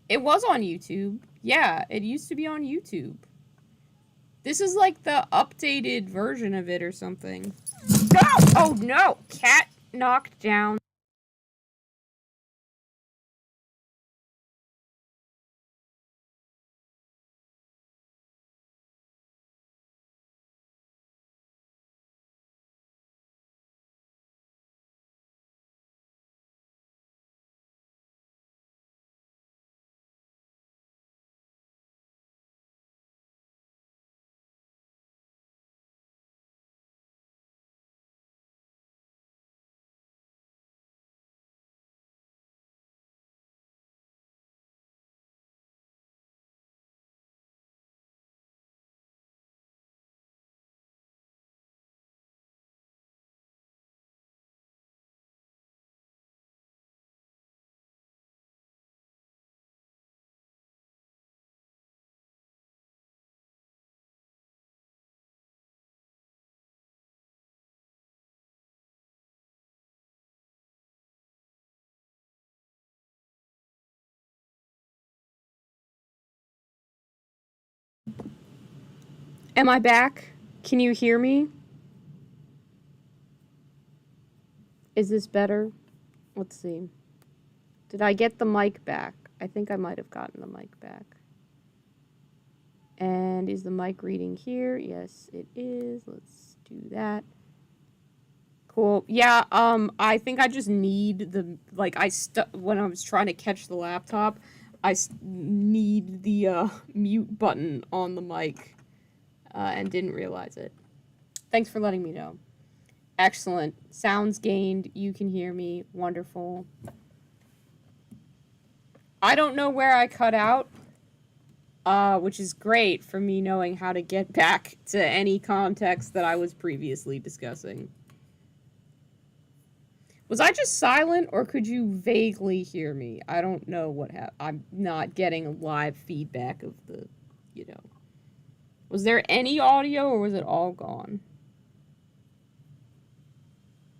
It was on YouTube. Yeah, it used to be on YouTube. This is like the updated version of it or something. No! Oh no! Cat knocked down. Am I back? Can you hear me? Is this better? Let's see. Did I get the mic back? I think I might have gotten the mic back. And is the mic reading here? Yes, it is. Let's do that. Cool. Yeah, I think I just need the, like, when I was trying to catch the laptop, I need the, mute button on the mic, and didn't realize it. Thanks for letting me know. Excellent. Sounds gained. You can hear me. Wonderful. I don't know where I cut out. which is great for me knowing how to get back to any context that I was previously discussing. Was I just silent, or could you vaguely hear me? I don't know what happened. I'm not getting live feedback of the, you know. Was there any audio, or was it all gone?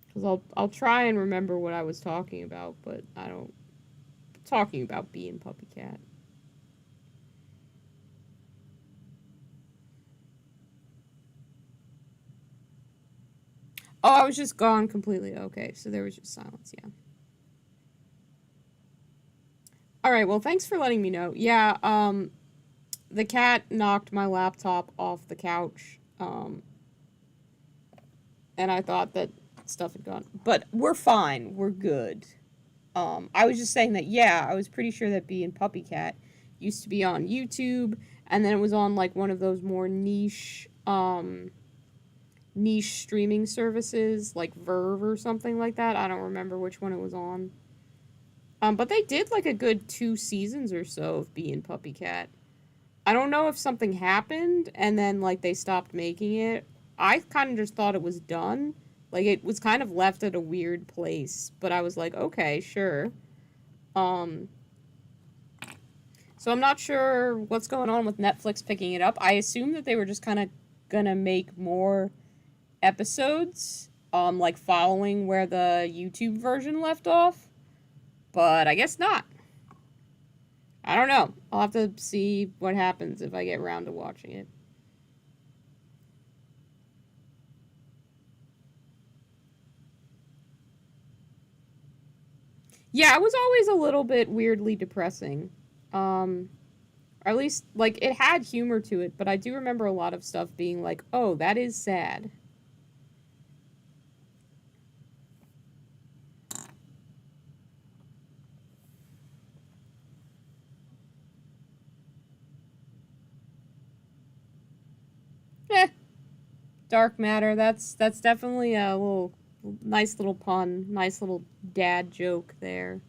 Because I'll try and remember what I was talking about, but I don't. Talking about being Puppy Cat. Oh, I was just gone completely. Okay, so there was just silence, yeah. Alright, well, thanks for letting me know. Yeah, the cat knocked my laptop off the couch, and I thought that stuff had gone. But we're fine. We're good. I was just saying that, yeah, I was pretty sure that Bee and Puppy Cat used to be on YouTube, and then it was on, like, one of those more niche streaming services, like Verve or something like that. I don't remember which one it was on. But they did, like, a good 2 seasons or so of Bee and Puppy Cat. I don't know if something happened, and then, like, they stopped making it. I kind of just thought it was done. Like, it was kind of left at a weird place, but I was like, okay, sure. So I'm not sure what's going on with Netflix picking it up. I assume that they were just kind of gonna make more episodes, like following where the YouTube version left off, but I guess not. I don't know. I'll have to see what happens if I get around to watching it. Yeah, it was always a little bit weirdly depressing. Or at least, like, it had humor to it, but I do remember a lot of stuff being like, oh, that is sad. Eh, dark matter. That's definitely a little nice little pun, nice little dad joke there.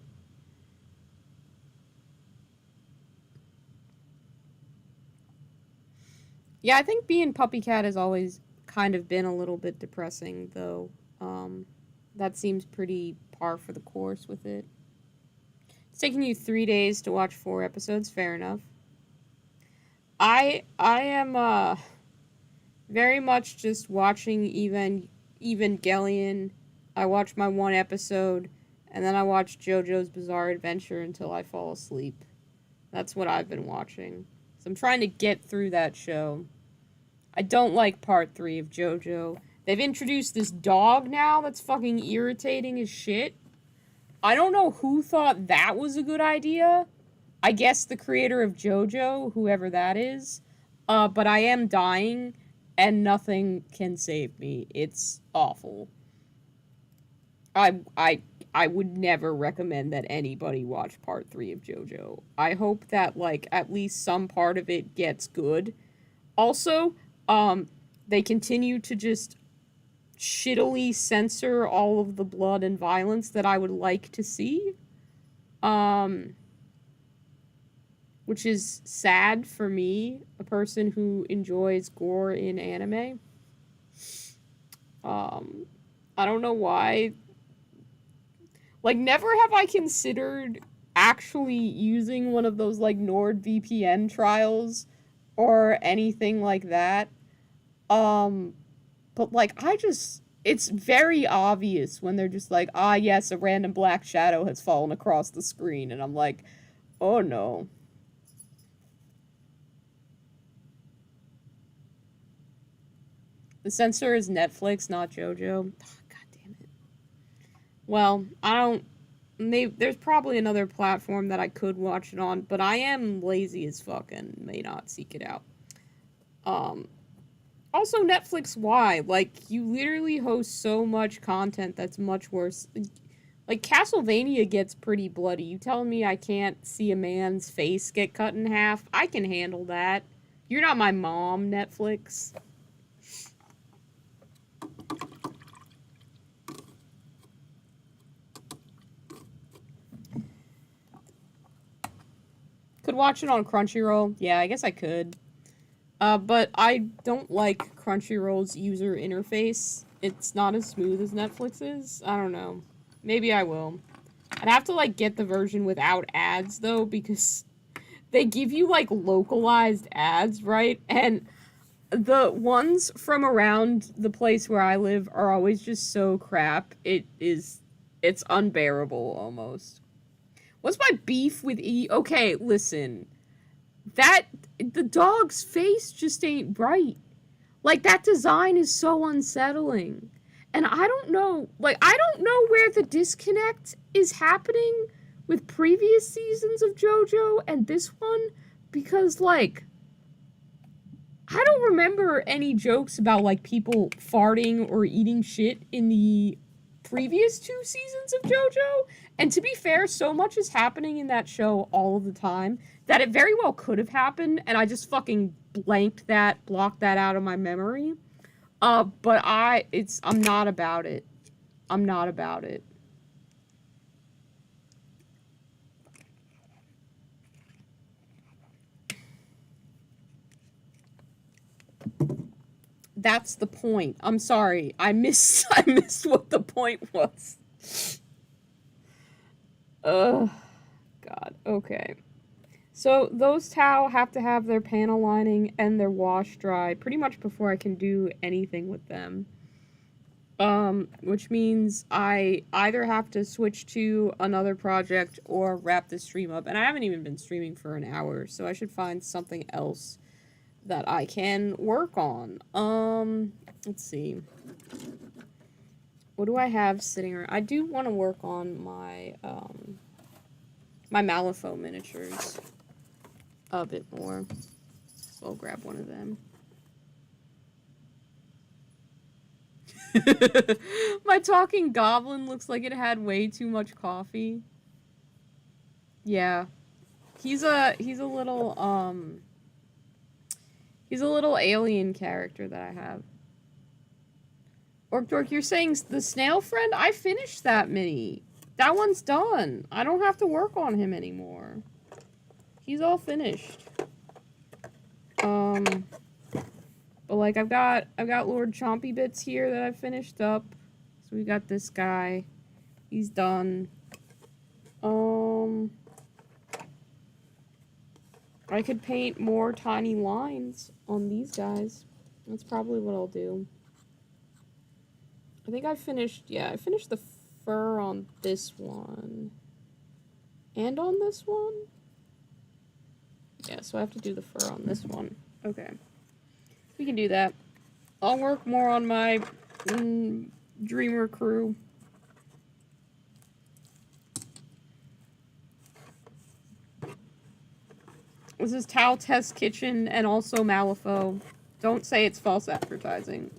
Yeah, I think being Puppy Cat has always kind of been a little bit depressing, though. Um, that seems pretty par for the course with it. It's taking you 3 days to watch 4 episodes. Fair enough. I am very much just watching Evangelion. I watch my 1 episode, and then I watch JoJo's Bizarre Adventure until I fall asleep. That's what I've been watching. So I'm trying to get through that show. I don't like part 3 of JoJo. They've introduced this dog now that's fucking irritating as shit. I don't know who thought that was a good idea. I guess the creator of JoJo, whoever that is. But I am dying, and nothing can save me. It's awful. I I I would never recommend that anybody watch part 3 of JoJo. I hope that, like, at least some part of it gets good. Also, they continue to just shittily censor all of the blood and violence that I would like to see. Um, which is sad for me, a person who enjoys gore in anime. Um, I don't know why. Like, never have I considered actually using one of those, like, NordVPN trials or anything like that. Um, but, like, it's very obvious when they're just like, ah, yes, a random black shadow has fallen across the screen. And I'm like, oh no. The censor is Netflix, not JoJo. Oh, God damn it. Well, I don't. There's probably another platform that I could watch it on, but I am lazy as fuck and may not seek it out. Um, Also, Netflix, why? Like, you literally host so much content that's much worse. Like, Castlevania gets pretty bloody. You telling me I can't see a man's face get cut in half? I can handle that. You're not my mom, Netflix. Could watch it on Crunchyroll. Yeah, I guess I could. But I don't like Crunchyroll's user interface. It's not as smooth as Netflix's. I don't know. Maybe I will. I'd have to, like, get the version without ads, though, because they give you, like, localized ads, right? And the ones from around the place where I live are always just so crap. It's unbearable, almost. What's my beef with Okay, listen. The dog's face just ain't right. Like, that design is so unsettling. And I don't know where the disconnect is happening with previous seasons of JoJo and this one, because, like, I don't remember any jokes about, like, people farting or eating shit in the previous 2 seasons of JoJo. And to be fair, so much is happening in that show all of the time that it very well could have happened, and I just fucking blocked that out of my memory. But I'm not about it. I'm not about it. That's the point. I'm sorry. I missed what the point was. Ugh. God. Okay. So those towel have to have their panel lining and their wash dry pretty much before I can do anything with them. Which means I either have to switch to another project or wrap the stream up. And I haven't even been streaming for an hour, so I should find something else that I can work on. Let's see. What do I have sitting around? I do want to work on my, my Malifaux miniatures a bit more. So I'll grab one of them. My talking goblin looks like it had way too much coffee. Yeah. He's a little alien character that I have. Orc, you're saying the snail friend? I finished that mini. That one's done. I don't have to work on him anymore. He's all finished. But like I've got Lord Chompy Bits here that I've finished up. So we got this guy. He's done. I could paint more tiny lines on these guys. That's probably what I'll do. I think I finished the fur on this one. And on this one? Yeah, so I have to do the fur on this one. Okay. We can do that. I'll work more on my Dreamer crew. This is Tao Test Kitchen and also Malifaux. Don't say it's false advertising.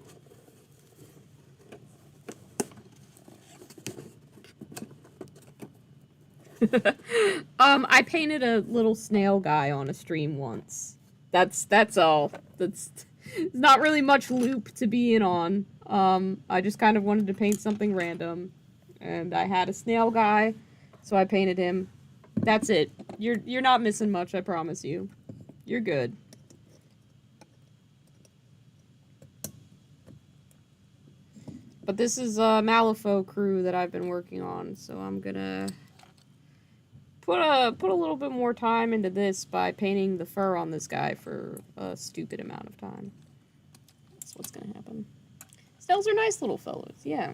I painted a little snail guy on a stream once. That's all. That's not really much loop to be in on. I just kind of wanted to paint something random, and I had a snail guy, so I painted him. That's it. You're not missing much, I promise you. You're good. But this is a Malifaux crew that I've been working on, so I'm gonna put a little bit more time into this by painting the fur on this guy for a stupid amount of time. That's what's gonna happen. Snails are nice little fellows, yeah.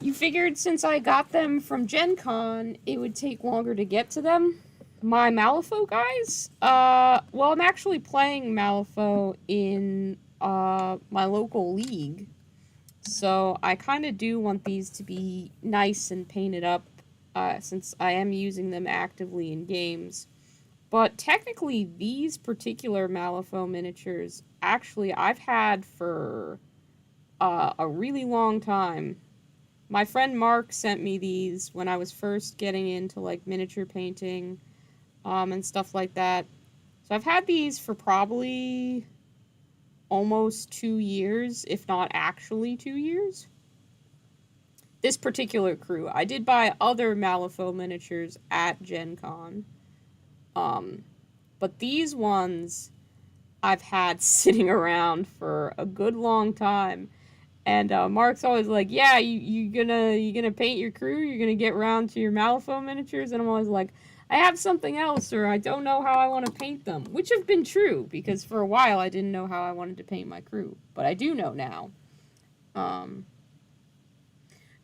You figured since I got them from Gen Con, it would take longer to get to them? My Malifaux guys? Well, I'm actually playing Malifaux in, my local league. So I kind of do want these to be nice and painted up, since I am using them actively in games. But technically, these particular Malifaux miniatures, actually, I've had for a really long time. My friend Mark sent me these when I was first getting into, like, miniature painting, and stuff like that. So I've had these for probably almost 2 years, if not actually 2 years. this particular crew. I did buy other Malifaux miniatures at Gen Con. But these ones I've had sitting around for a good long time. And Mark's always like, "Yeah, you gonna paint your crew? You're gonna get around to your Malifaux miniatures?" And I'm always like, "I have something else, or I don't know how I want to paint them," which have been true because for a while I didn't know how I wanted to paint my crew, but I do know now.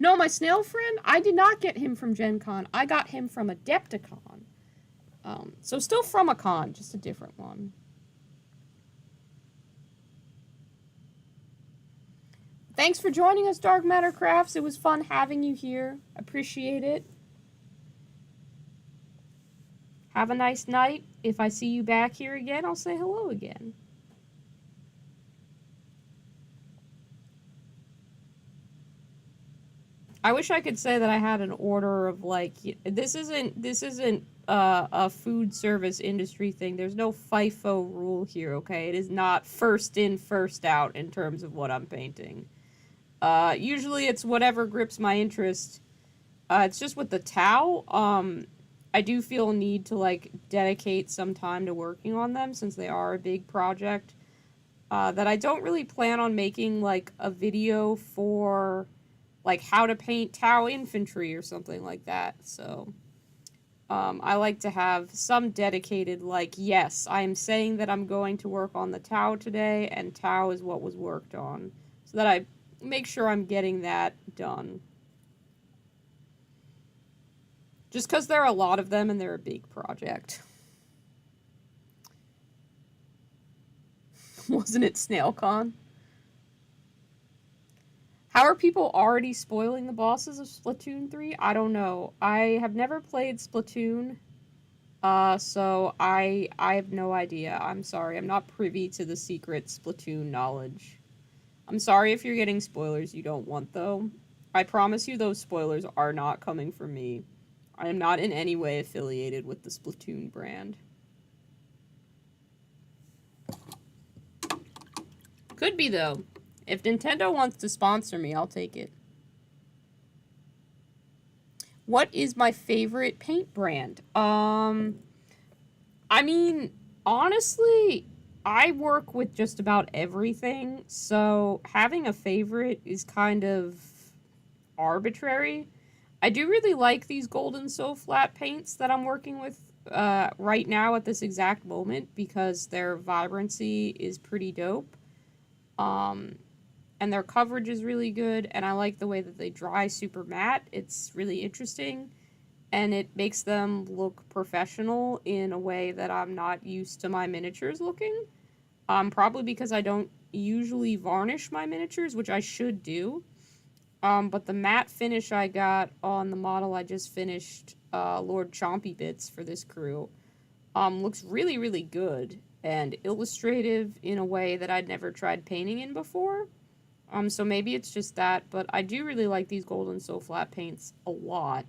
No, my snail friend, I did not get him from Gen Con. I got him from Adepticon. So still from a con, just a different one. Thanks for joining us, Dark Matter Crafts. It was fun having you here. Appreciate it. Have a nice night. If I see you back here again, I'll say hello again. I wish I could say that I had an order of like, this isn't a food service industry thing. There's no FIFO rule here, okay? It is not first in, first out in terms of what I'm painting. Usually it's whatever grips my interest. It's just with the Tau, I do feel a need to, like, dedicate some time to working on them since they are a big project. That I don't really plan on making, like, a video for, like, how to paint Tau infantry or something like that. So, I like to have some dedicated, like, yes, I am saying that I'm going to work on the Tau today, and Tau is what was worked on. So that I make sure I'm getting that done. Just because there are a lot of them and they're a big project. Wasn't it SnailCon? How are people already spoiling the bosses of Splatoon 3? I don't know. I have never played Splatoon, so I have no idea. I'm sorry. I'm not privy to the secret Splatoon knowledge. I'm sorry if you're getting spoilers you don't want, though. I promise you those spoilers are not coming from me. I am not in any way affiliated with the Splatoon brand. Could be, though. If Nintendo wants to sponsor me, I'll take it. What is my favorite paint brand? I mean, honestly, I work with just about everything, so having a favorite is kind of arbitrary. I do really like these Golden So Flat paints that I'm working with right now at this exact moment because their vibrancy is pretty dope. And their coverage is really good, and I like the way that they dry super matte. It's really interesting, and it makes them look professional in a way that I'm not used to my miniatures looking. Probably because I don't usually varnish my miniatures, which I should do. But the matte finish I got on the model I just finished, Lord Chompy Bits for this crew, looks really, really good and illustrative in a way that I'd never tried painting in before. So maybe it's just that, but I do really like these Golden So Flat paints a lot.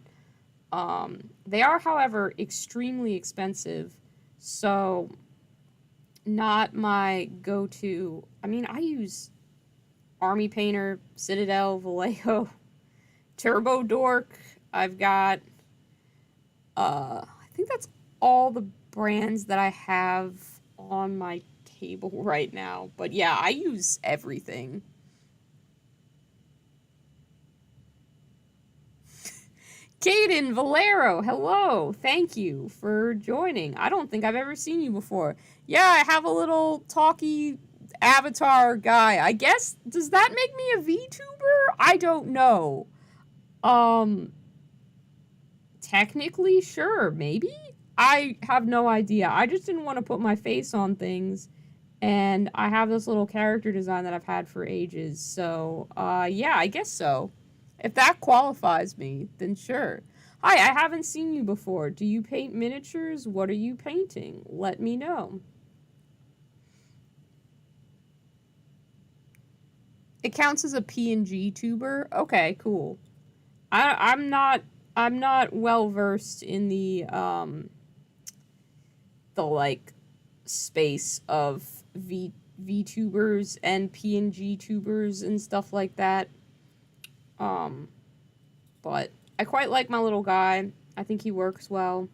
They are, however, extremely expensive, so not my go-to. I mean, I use Army Painter, Citadel, Vallejo, Turbo Dork. I've got, I think that's all the brands that I have on my table right now. But yeah, I use everything. Caden Valero, hello. Thank you for joining. I don't think I've ever seen you before. Yeah, I have a little talky avatar guy. I guess, does that make me a VTuber? I don't know. Technically, sure, maybe? I have no idea. I just didn't want to put my face on things, and I have this little character design that I've had for ages, so, yeah, I guess so. If that qualifies me, then sure. Hi, I haven't seen you before. Do you paint miniatures? What are you painting? Let me know. It counts as a PNG tuber? Okay, cool. I'm not well versed in the like space of VTubers and PNG tubers and stuff like that. But I quite like my little guy. I think he works well.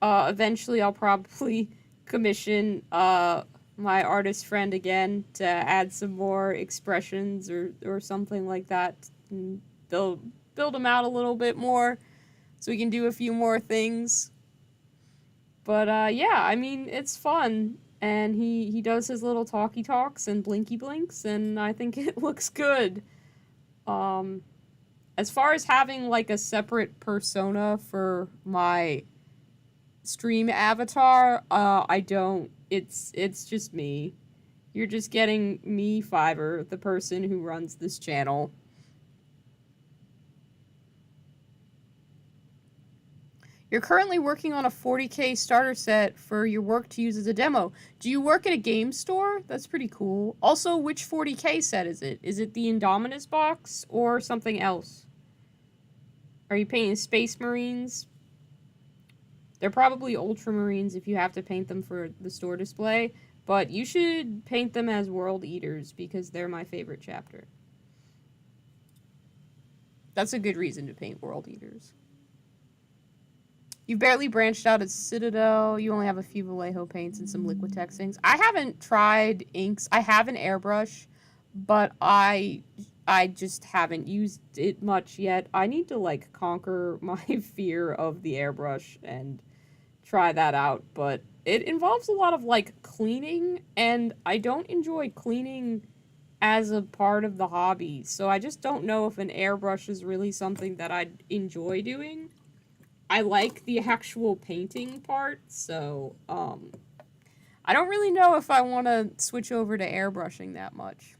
Eventually I'll probably commission my artist friend again to add some more expressions or something like that, and build him out a little bit more so we can do a few more things. But yeah, I mean, it's fun, and he does his little talky talks and blinky blinks, and I think it looks good. Um, as far as having like a separate persona for my stream avatar, I don't. It's just me. You're just getting me, Fiverr, the person who runs this channel. You're currently working on a 40k starter set for your work to use as a demo. Do you work at a game store? That's pretty cool. Also, which 40k set is it? Is it the Indominus box or something else? Are you painting Space Marines? They're probably Ultramarines if you have to paint them for the store display, but you should paint them as World Eaters because they're my favorite chapter. That's a good reason to paint World Eaters. You've barely branched out at Citadel. You only have a few Vallejo paints and some Liquitex things. I haven't tried inks. I have an airbrush, but I just haven't used it much yet. I need to like conquer my fear of the airbrush and try that out, but it involves a lot of like cleaning, and I don't enjoy cleaning as a part of the hobby. So I just don't know if an airbrush is really something that I'd enjoy doing. I like the actual painting part, so I don't really know if I want to switch over to airbrushing that much.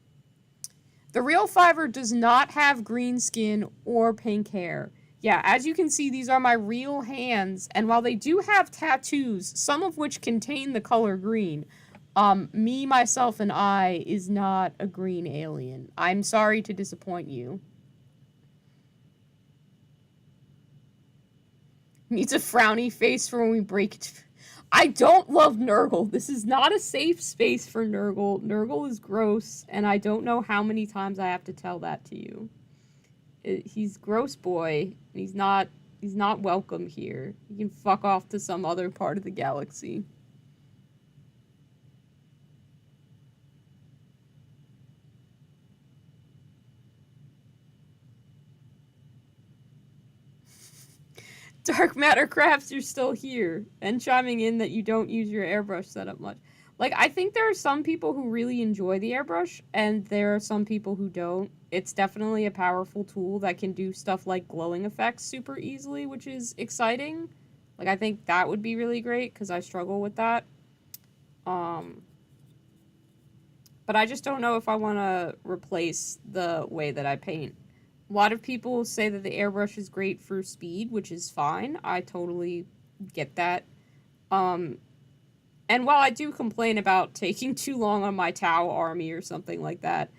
The real Fiverr does not have green skin or pink hair. Yeah, as you can see, these are my real hands, and while they do have tattoos, some of which contain the color green, me, myself, and I is not a green alien. I'm sorry to disappoint you. Needs a frowny face for when we break it. I don't love Nurgle. This is not a safe space for Nurgle. Nurgle is gross, and I don't know how many times I have to tell that to you. He's gross boy. He's not welcome here. He can fuck off to some other part of the galaxy. Dark Matter Crafts, you're still here, and chiming in that you don't use your airbrush setup much. Like, I think there are some people who really enjoy the airbrush, and there are some people who don't. It's definitely a powerful tool that can do stuff like glowing effects super easily, which is exciting. Like, I think that would be really great, because I struggle with that. But I just don't know if I want to replace the way that I paint. A lot of people say that the airbrush is great for speed, which is fine. I totally get that. And while I do complain about taking too long on my Tau army or something like that,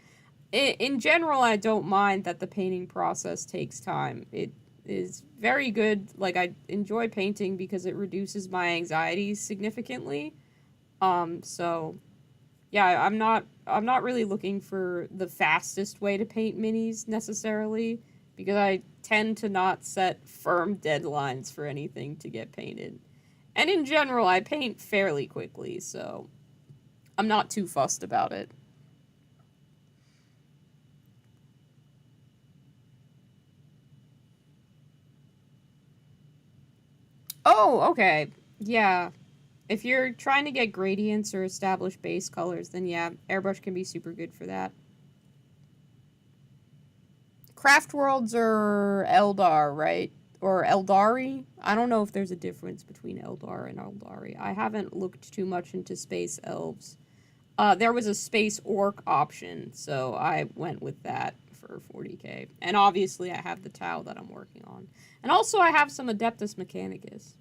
in general, I don't mind that the painting process takes time. It is very good. Like, I enjoy painting because it reduces my anxiety significantly. So yeah, I'm not really looking for the fastest way to paint minis necessarily, because I tend to not set firm deadlines for anything to get painted. And in general, I paint fairly quickly, so I'm not too fussed about it. Oh, okay. Yeah. If you're trying to get gradients or establish base colors, then yeah, airbrush can be super good for that. Craft Worlds are Eldar, right? Or Eldari? I don't know if there's a difference between Eldar and Eldari. I haven't looked too much into space elves. There was a space orc option, so I went with that for 40k. And obviously I have the Tau that I'm working on. And also I have some Adeptus Mechanicus.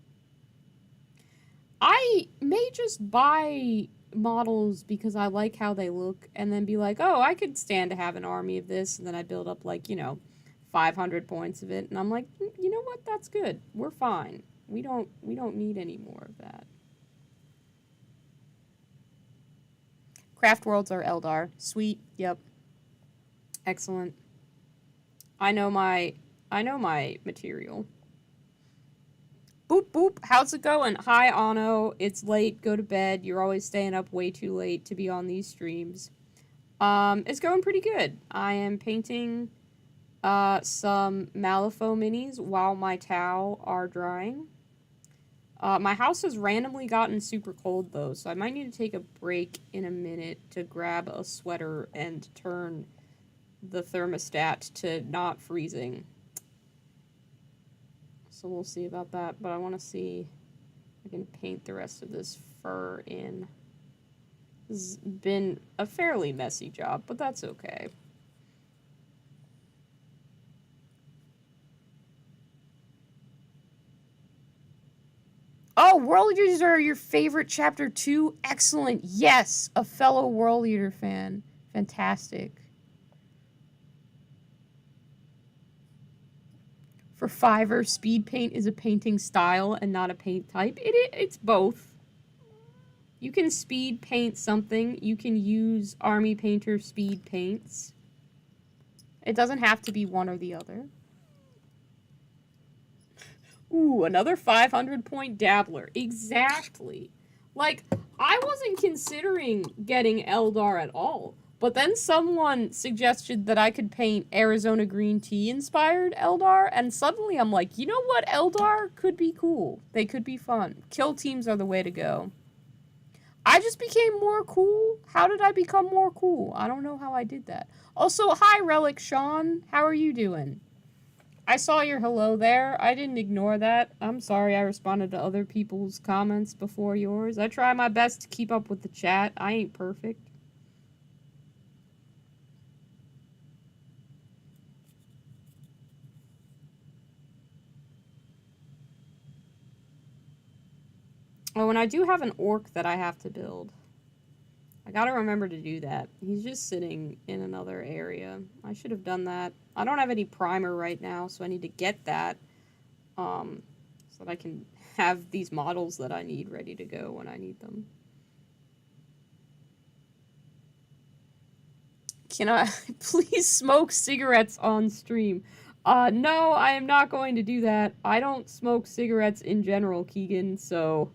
I may just buy models because I like how they look, and then be like, oh, I could stand to have an army of this, and then I build up, like, 500 points of it, and I'm like, you know what, that's good. We're fine. We don't need any more of that. Craft Worlds are Eldar. Sweet. Yep. Excellent. I know my I know my material. Boop, boop. How's it going? Hi, Ano. It's late. Go to bed. You're always staying up way too late to be on these streams. It's going pretty good. I am painting some Malifaux minis while my towel are drying. My house has randomly gotten super cold though, so I might need to take a break in a minute to grab a sweater and turn the thermostat to not freezing. So we'll see about that, but I want to see if I can paint the rest of this fur in. This has been a fairly messy job, but that's okay. Oh, World Eaters are your favorite chapter 2? Excellent. Yes, a fellow World Eater fan. Fantastic. For Fiverr, speed paint is a painting style and not a paint type. It's both. You can speed paint something. You can use Army Painter speed paints. It doesn't have to be one or the other. Ooh, another 500-point dabbler. Exactly. Like, I wasn't considering getting Eldar at all. But then someone suggested that I could paint Arizona green tea inspired Eldar, and suddenly I'm like, you know what? Eldar could be cool. They could be fun. Kill teams are the way to go. I just became more cool. How did I become more cool? I don't know how I did that. Also, hi, Relic Sean. How are you doing? I saw your hello there. I didn't ignore that. I'm sorry I responded to other people's comments before yours. I try my best to keep up with the chat. I ain't perfect. Oh, and I do have an orc that I have to build. I gotta remember to do that. He's just sitting in another area. I should have done that. I don't have any primer right now, so I need to get that. So that I can have these models that I need ready to go when I need them. Can I please smoke cigarettes on stream? No, I am not going to do that. I don't smoke cigarettes in general, Keegan, so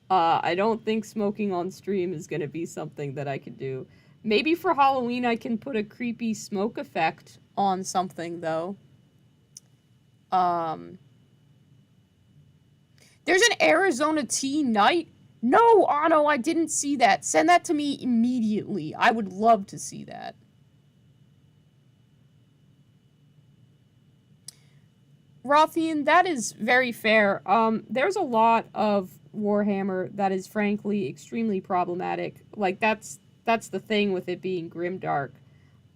I don't think smoking on stream is going to be something that I could do. Maybe for Halloween I can put a creepy smoke effect on something, though. There's an Arizona tea night? No, Ano, I didn't see that. Send that to me immediately. I would love to see that. Rothian, that is very fair. There's a lot of Warhammer that is frankly extremely problematic. Like, that's the thing with it being grimdark.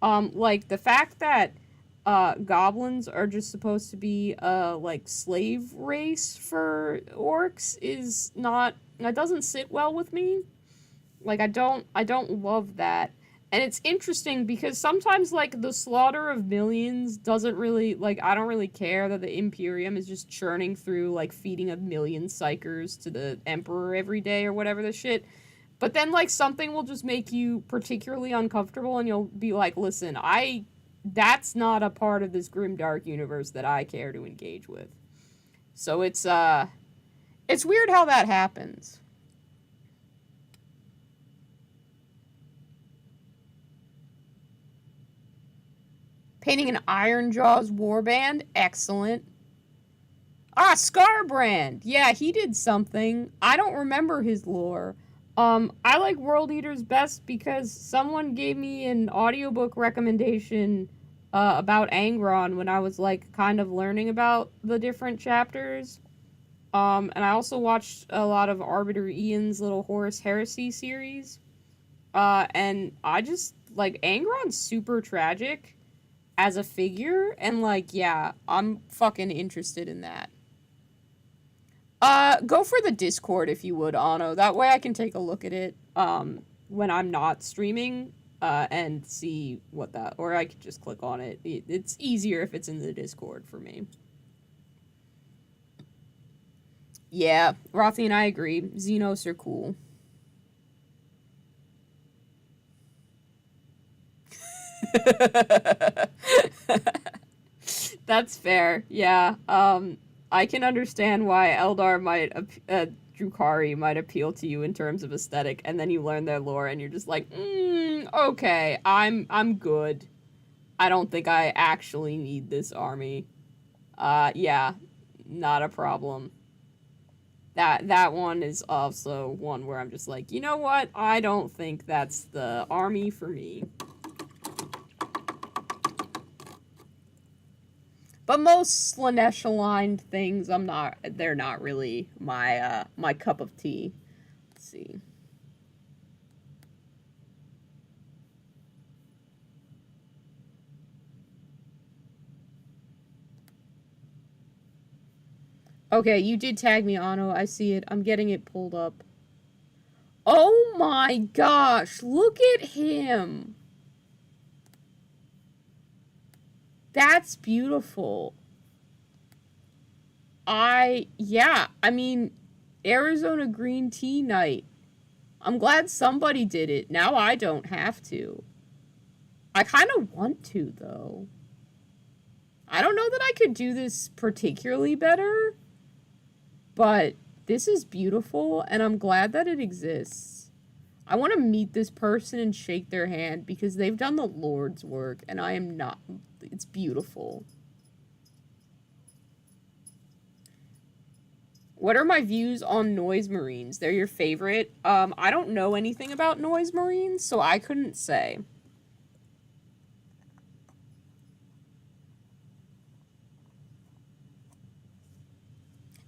Like, the fact that goblins are just supposed to be a, like, slave race for orcs is not... That doesn't sit well with me. Like, I don't love that. And it's interesting because sometimes, like, the slaughter of millions doesn't really, like, I don't really care that the Imperium is just churning through, like, feeding a million psychers to the Emperor every day or whatever the shit. But then, like, something will just make you particularly uncomfortable and you'll be like, listen, that's not a part of this grimdark universe that I care to engage with. So it's weird how that happens. Painting an Ironjawz warband. Excellent. Ah, Scarbrand. Yeah, he did something. I don't remember his lore. I like World Eaters best because someone gave me an audiobook recommendation about Angron when I was, like, kind of learning about the different chapters. And I also watched a lot of Arbiter Ian's little Horus Heresy series. And I just, like, Angron's super tragic as a figure, and, like, yeah, I'm fucking interested in that. Go for the Discord if you would, Ano. That way I can take a look at it, when I'm not streaming, and see what that, or I could just click on it. It's easier if it's in the Discord for me. Yeah, Rothy and I agree. Xenos are cool. That's fair. Yeah. I can understand why Eldar might Drukhari might appeal to you in terms of aesthetic, and then you learn their lore, and you're just like, okay, I'm good. I don't think I actually need this army. Yeah, not a problem. That one is also one where I'm just like, you know what? I don't think that's the army for me. But most Slaanesh aligned things, they're not really my cup of tea. Let's see. Okay, you did tag me, Ano. I see it. I'm getting it pulled up. Oh my gosh, look at him. That's beautiful. Yeah, I mean, Arizona Green Tea Night. I'm glad somebody did it. Now I don't have to. I kind of want to, though. I don't know that I could do this particularly better, but this is beautiful, and I'm glad that it exists. I want to meet this person and shake their hand because they've done the Lord's work, and I am not. It's beautiful. What are my views on Noise Marines? They're your favorite. I don't know anything about Noise Marines, so I couldn't say.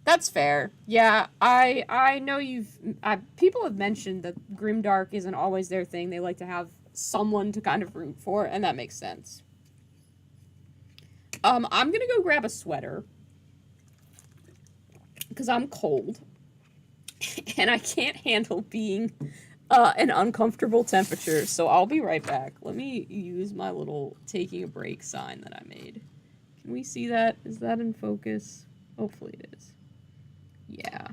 That's fair. Yeah, I know people have mentioned that Grimdark isn't always their thing. They like to have someone to kind of root for, and that makes sense. I'm gonna go grab a sweater because I'm cold and I can't handle being an uncomfortable temperature. So I'll be right back. Let me use my little taking a break sign that I made. Can we see that? Is that in focus? Hopefully it is. Yeah.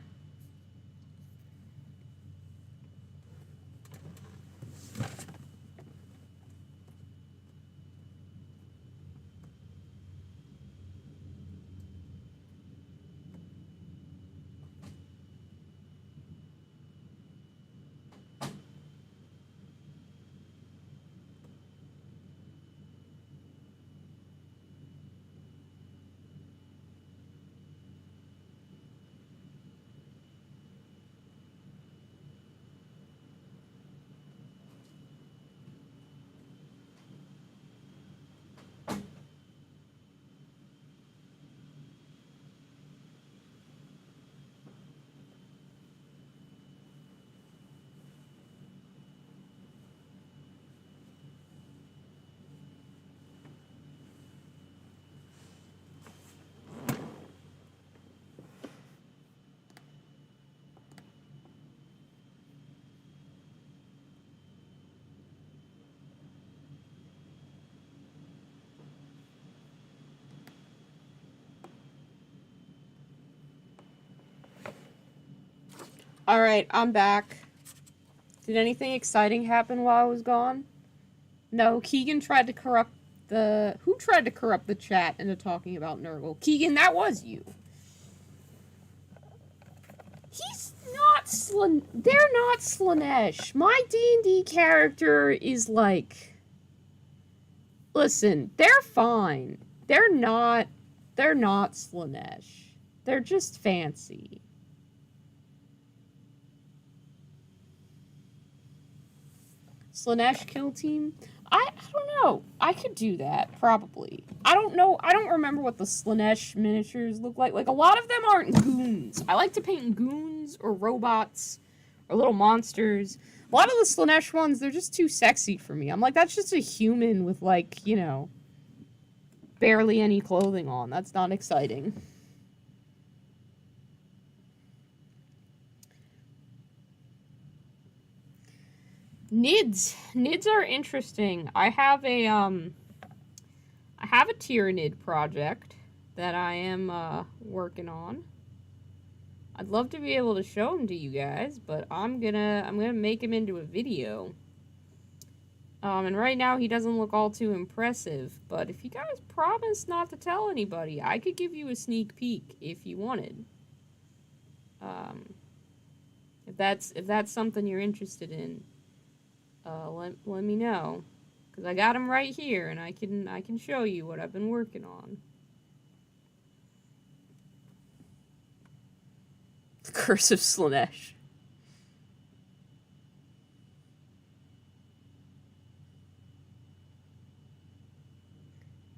All right, I'm back. Did anything exciting happen while I was gone? No, Keegan tried to corrupt who tried to corrupt the chat into talking about Nurgle? Keegan, that was you. He's not they're not Slaanesh. My D&D character is like, listen, they're fine. They're not Slaanesh. They're just fancy. Slaanesh kill team? I don't know. I could do that, probably. I don't know. I don't remember what the Slaanesh miniatures look like. Like, a lot of them aren't goons. I like to paint goons or robots or little monsters. A lot of the Slaanesh ones, they're just too sexy for me. I'm like, that's just a human with, like, you know, barely any clothing on. That's not exciting. Nids. Nids are interesting. I have a Tyranid project that I am working on. I'd love to be able to show them to you guys, but I'm gonna make them into a video. And right now he doesn't look all too impressive, but if you guys promise not to tell anybody, I could give you a sneak peek if you wanted. Um, if that's something you're interested in, let me know, cause I got him right here, and I can show you what I've been working on. The Curse of Slaanesh.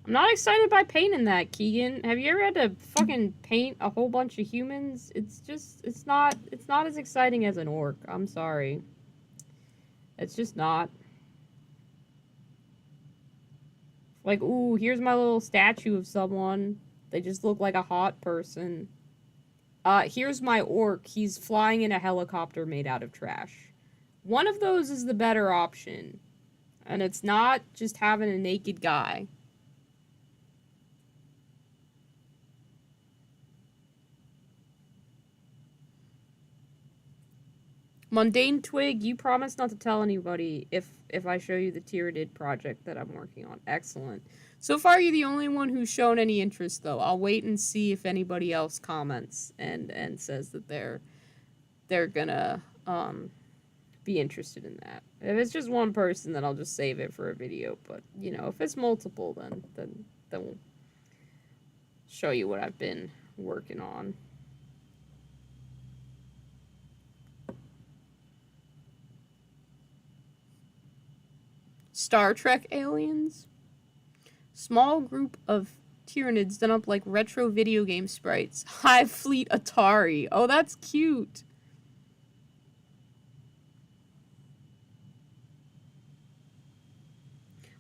I'm not excited by painting that, Keegan. Have you ever had to fucking paint a whole bunch of humans? It's not as exciting as an orc. I'm sorry. It's just not. Like, ooh, here's my little statue of someone. They just look like a hot person. Here's my orc. He's flying in a helicopter made out of trash. One of those is the better option. And it's not just having a naked guy. Mundane Twig, you promise not to tell anybody if I show you the Tyranid project that I'm working on. Excellent. So far, you're the only one who's shown any interest, though. I'll wait and see if anybody else comments and says that they're gonna be interested in that. If it's just one person, then I'll just save it for a video. But you know, if it's multiple, then we'll show you what I've been working on. Star Trek aliens. Small group of Tyranids done up like retro video game sprites. Hive Fleet Atari. Oh, that's cute.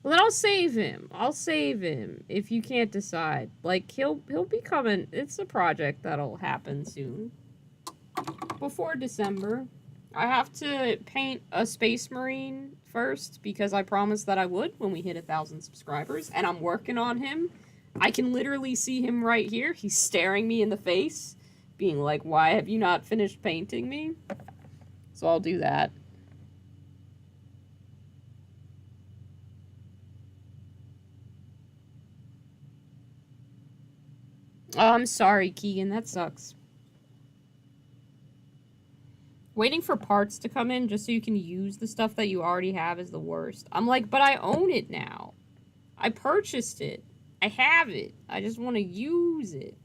Well, then I'll save him. I'll save him if you can't decide. Like he'll be coming. It's a project that'll happen soon. Before December. I have to paint a Space Marine first because I promised that I would when we hit 1,000 subscribers, and I'm working on him. I can literally see him right here. He's staring me in the face, being like, "Why have you not finished painting me?" So I'll do that. Oh, I'm sorry, Keegan. That sucks. Waiting for parts to come in just so you can use the stuff that you already have is the worst. I'm like, but I own it now. I purchased it. I have it. I just want to use it.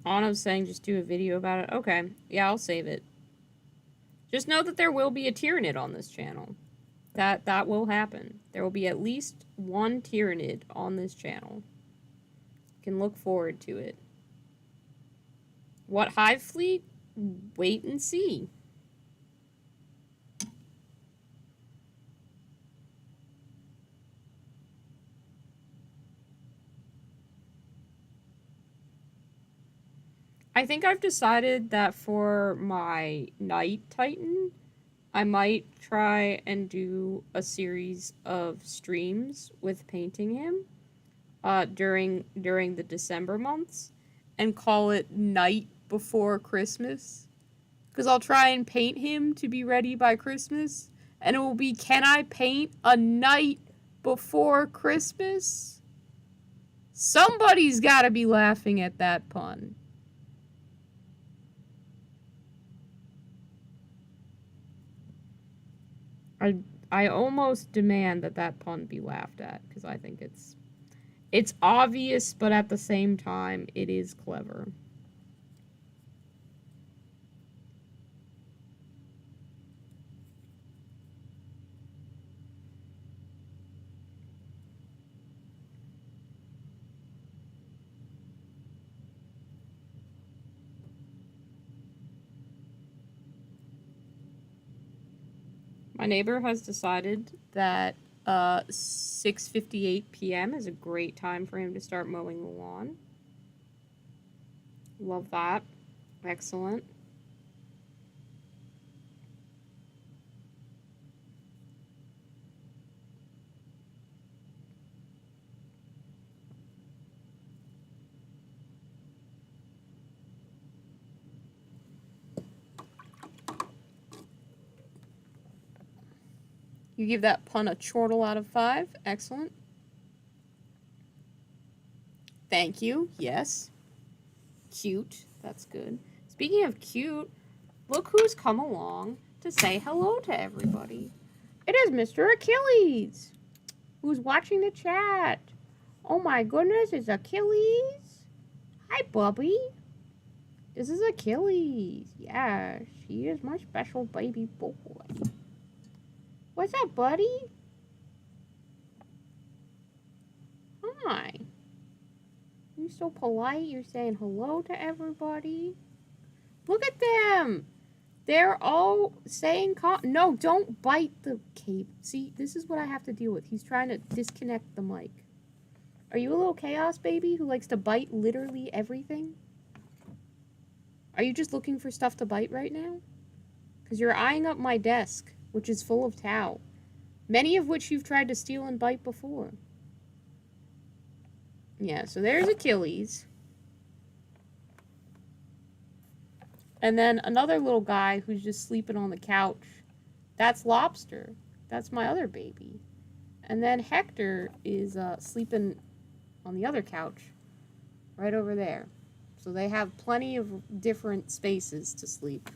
Anna's saying just do a video about it. Okay. Yeah, I'll save it. Just know that there will be a Tyranid on this channel. That will happen. There will be at least one Tyranid on this channel. You can look forward to it. What Hive Fleet? Wait and see. I think I've decided that for my Night Titan, I might try and do a series of streams with painting him during the December months and call it Night Before Christmas. Because I'll try and paint him to be ready by Christmas. And it will be, can I paint a night before Christmas? Somebody's got to be laughing at that pun. I almost demand that pun be laughed at because I think it's obvious, but at the same time, it is clever. My neighbor has decided that 6:58 p.m. is a great time for him to start mowing the lawn. Love that. Excellent. You give that pun a chortle out of 5. Excellent. Thank you. Yes. Cute. That's good. Speaking of cute, look who's come along to say hello to everybody. It is Mr. Achilles, who's watching the chat. Oh my goodness, it's Achilles. Hi, Bubby. This is Achilles. Yeah, she is my special baby boy. What's up, buddy? Hi. You're so polite. You're saying hello to everybody. Look at them. They're all saying... No, don't bite the cable. See, this is what I have to deal with. He's trying to disconnect the mic. Are you a little chaos baby who likes to bite literally everything? Are you just looking for stuff to bite right now? Because you're eyeing up my desk, which is full of towel, many of which you've tried to steal and bite before. Yeah, so there's Achilles. And then another little guy who's just sleeping on the couch. That's Lobster. That's my other baby. And then Hector is sleeping on the other couch, right over there. So they have plenty of different spaces to sleep.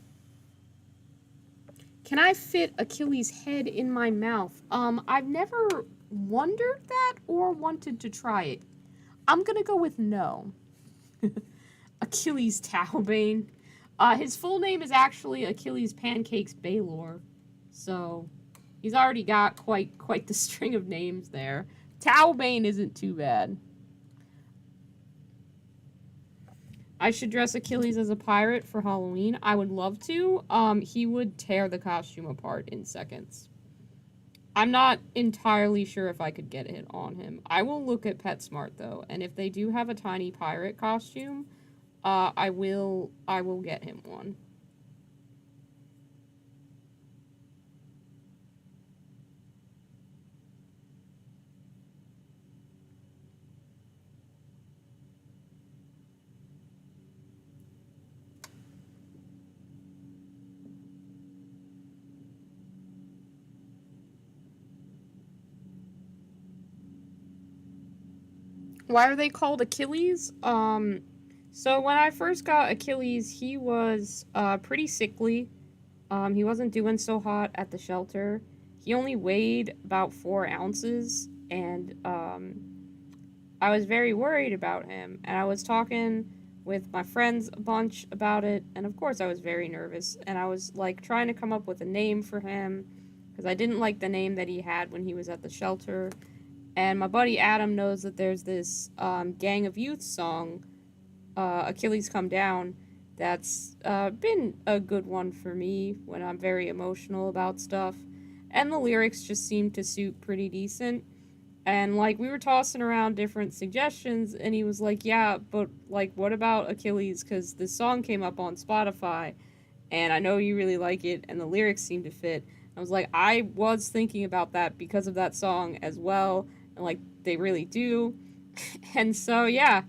Can I fit Achilles' head in my mouth? I've never wondered that or wanted to try it. I'm gonna go with no. Achilles Talbane. His full name is actually Achilles Pancakes Baylor. So he's already got quite the string of names there. Talbane isn't too bad. I should dress Achilles as a pirate for Halloween. I would love to. He would tear the costume apart in seconds. I'm not entirely sure if I could get it on him. I will look at PetSmart though, and if they do have a tiny pirate costume, I will get him one. Why are they called Achilles? So when I first got Achilles, he was pretty sickly. He wasn't doing so hot at the shelter. He only weighed about 4 ounces, and I was very worried about him. And I was talking with my friends a bunch about it, and of course I was very nervous. And I was like trying to come up with a name for him, because I didn't like the name that he had when he was at the shelter. And my buddy Adam knows that there's this Gang of Youth song, Achilles Come Down, that's been a good one for me when I'm very emotional about stuff. And the lyrics just seem to suit pretty decent. And, like, we were tossing around different suggestions, and he was like, yeah, but, like, what about Achilles? Because this song came up on Spotify, and I know you really like it, and the lyrics seem to fit. I was like, I was thinking about that because of that song as well. And, like, they really do. And so, yeah.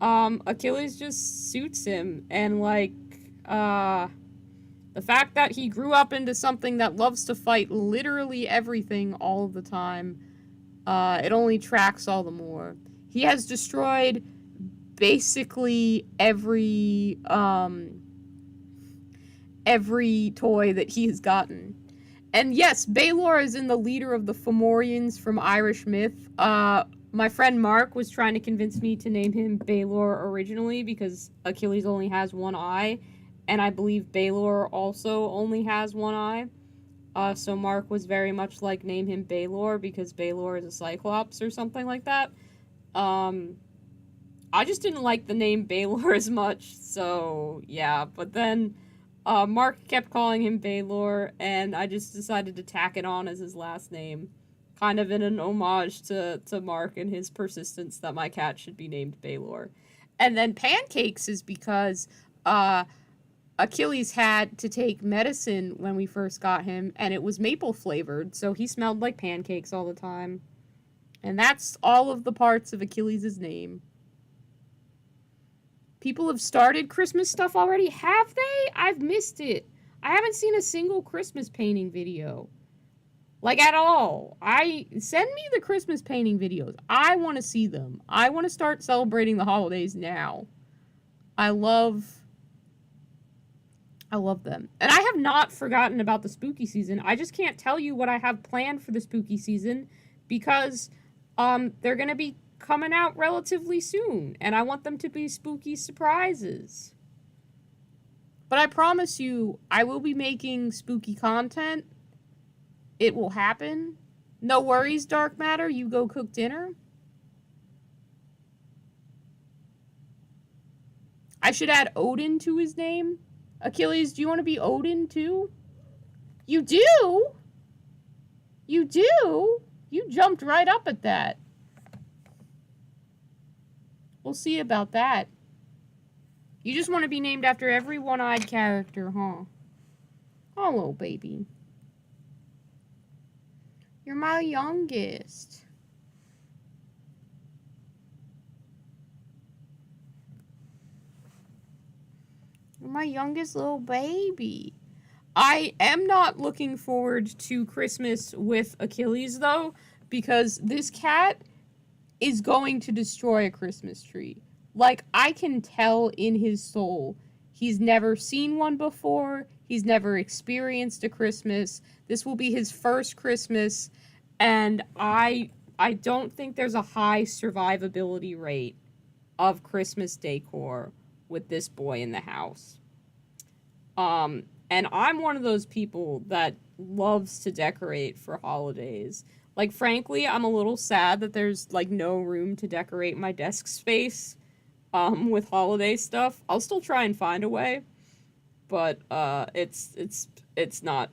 Achilles just suits him. And, like, the fact that he grew up into something that loves to fight literally everything all of the time, it only tracks all the more. He has destroyed basically every toy that he has gotten. And yes, Baylor is in the leader of the Fomorians from Irish myth. My friend Mark was trying to convince me to name him Baylor originally because Achilles only has one eye, and I believe Baylor also only has one eye. So Mark was very much like, name him Baylor because Baylor is a Cyclops or something like that. I just didn't like the name Baylor as much, so yeah. But then Mark kept calling him Baylor, and I just decided to tack it on as his last name. kind of in an homage to Mark and his persistence that my cat should be named Baylor. And then Pancakes is because Achilles had to take medicine when we first got him, and it was maple flavored, so he smelled like pancakes all the time. And that's all of the parts of Achilles' name. People have started Christmas stuff already, have they? I've missed it. I haven't seen a single Christmas painting video. Like, at all. Send me the Christmas painting videos. I want to see them. I want to start celebrating the holidays now. I love them. And I have not forgotten about the spooky season. I just can't tell you what I have planned for the spooky season because they're going to be coming out relatively soon, and I want them to be spooky surprises. But I promise you, I will be making spooky content. It will happen. No worries, Dark Matter. You go cook dinner. I should add Odin to his name. Achilles, do you want to be Odin too? You do? You do? You jumped right up at that. We'll see about that. You just want to be named after every one-eyed character, huh? Hello, baby. You're my youngest. You're my youngest little baby. I am not looking forward to Christmas with Achilles, though, because this cat is going to destroy a Christmas tree. Like, I can tell in his soul. He's never seen one before. He's never experienced a Christmas. This will be his first Christmas, and I don't think there's a high survivability rate of Christmas decor with this boy in the house. And I'm one of those people that loves to decorate for holidays. Like, frankly, I'm a little sad that there's, like, no room to decorate my desk space, with holiday stuff. I'll still try and find a way, but, it's not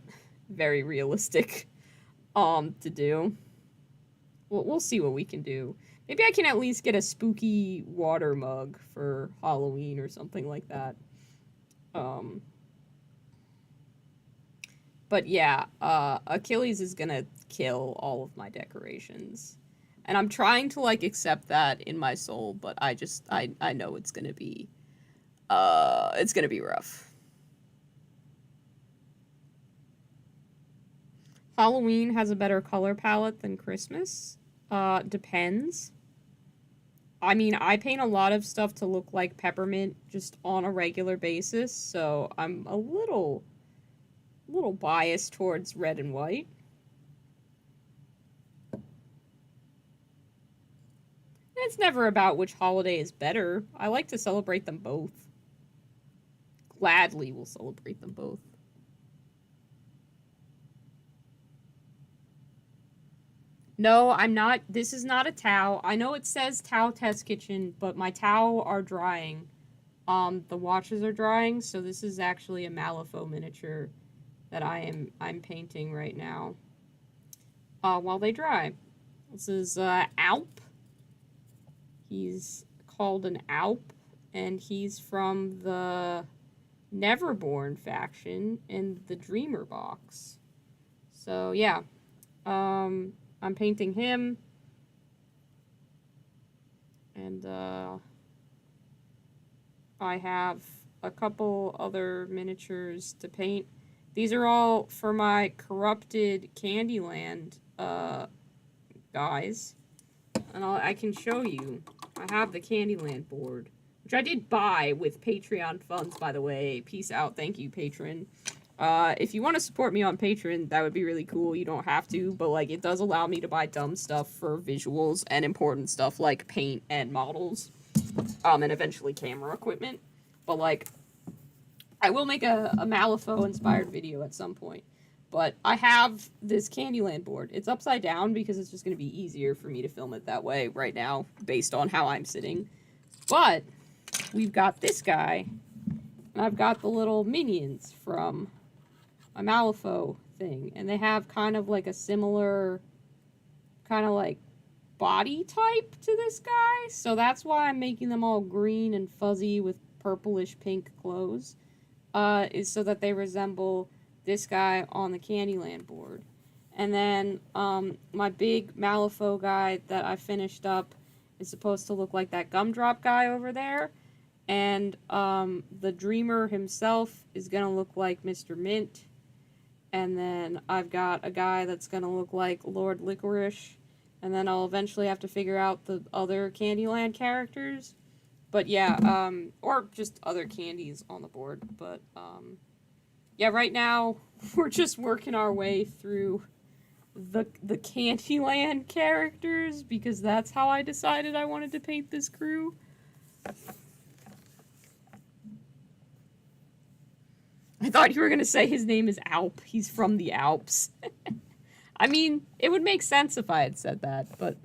very realistic, to do. We'll see what we can do. Maybe I can at least get a spooky water mug for Halloween or something like that. But yeah, Achilles is gonna kill all of my decorations. And I'm trying to, like, accept that in my soul, but I know it's gonna be rough. Halloween has a better color palette than Christmas. Depends. I mean, I paint a lot of stuff to look like peppermint just on a regular basis, so I'm a little biased towards red and white. It's never about which holiday is better. I like to celebrate them both. Gladly will celebrate them both. No, I'm not. This is not a Tao. I know it says Tao Test Kitchen, but my Tao are drying. The watches are drying, so this is actually a Malifaux miniature that I'm painting right now. While they dry. This is Alp. He's called an Alp, and he's from the Neverborn faction in the Dreamer box. So yeah, I'm painting him, and I have a couple other miniatures to paint. These are all for my Corrupted Candyland guys, and I can show you. I have the Candyland board, which I did buy with Patreon funds, by the way. Peace out. Thank you, patron. If you want to support me on Patreon, that would be really cool. You don't have to, but, like, it does allow me to buy dumb stuff for visuals and important stuff like paint and models, and eventually camera equipment. But, like, I will make a Malifaux-inspired video at some point. But I have this Candyland board. It's upside down because it's just going to be easier for me to film it that way right now, based on how I'm sitting. But we've got this guy, and I've got the little minions from a Malifaux thing, and they have kind of like a similar kind of like body type to this guy. So that's why I'm making them all green and fuzzy with purplish pink clothes. Is so that they resemble this guy on the Candyland board. And then my big Malifaux guy that I finished up is supposed to look like that Gumdrop guy over there. And the Dreamer himself is going to look like Mr. Mint. And then I've got a guy that's going to look like Lord Licorice. And then I'll eventually have to figure out the other Candyland characters. But yeah, or just other candies on the board. But yeah, right now we're just working our way through the Candyland characters because that's how I decided I wanted to paint this crew. I thought you were going to say his name is Alp. He's from the Alps. I mean, it would make sense if I had said that, but,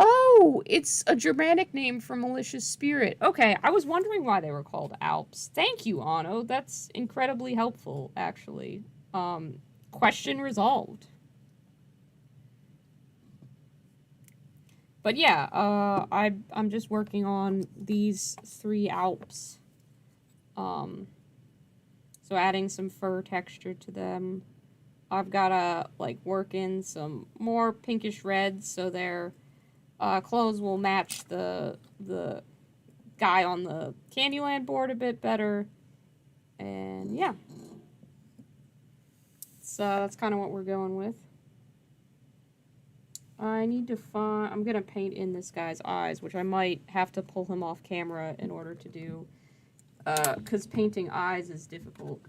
Oh, it's a Germanic name for malicious spirit. Okay, I was wondering why they were called Alps. Thank you, Anno. That's incredibly helpful, actually. Question resolved. But yeah, I'm just working on these 3 Alps. So adding some fur texture to them. I've gotta, like, work in some more pinkish reds so their clothes will match the guy on the Candyland board a bit better. And yeah. So that's kind of what we're going with. I need to find... I'm gonna paint in this guy's eyes, which I might have to pull him off camera in order to do... because painting eyes is difficult.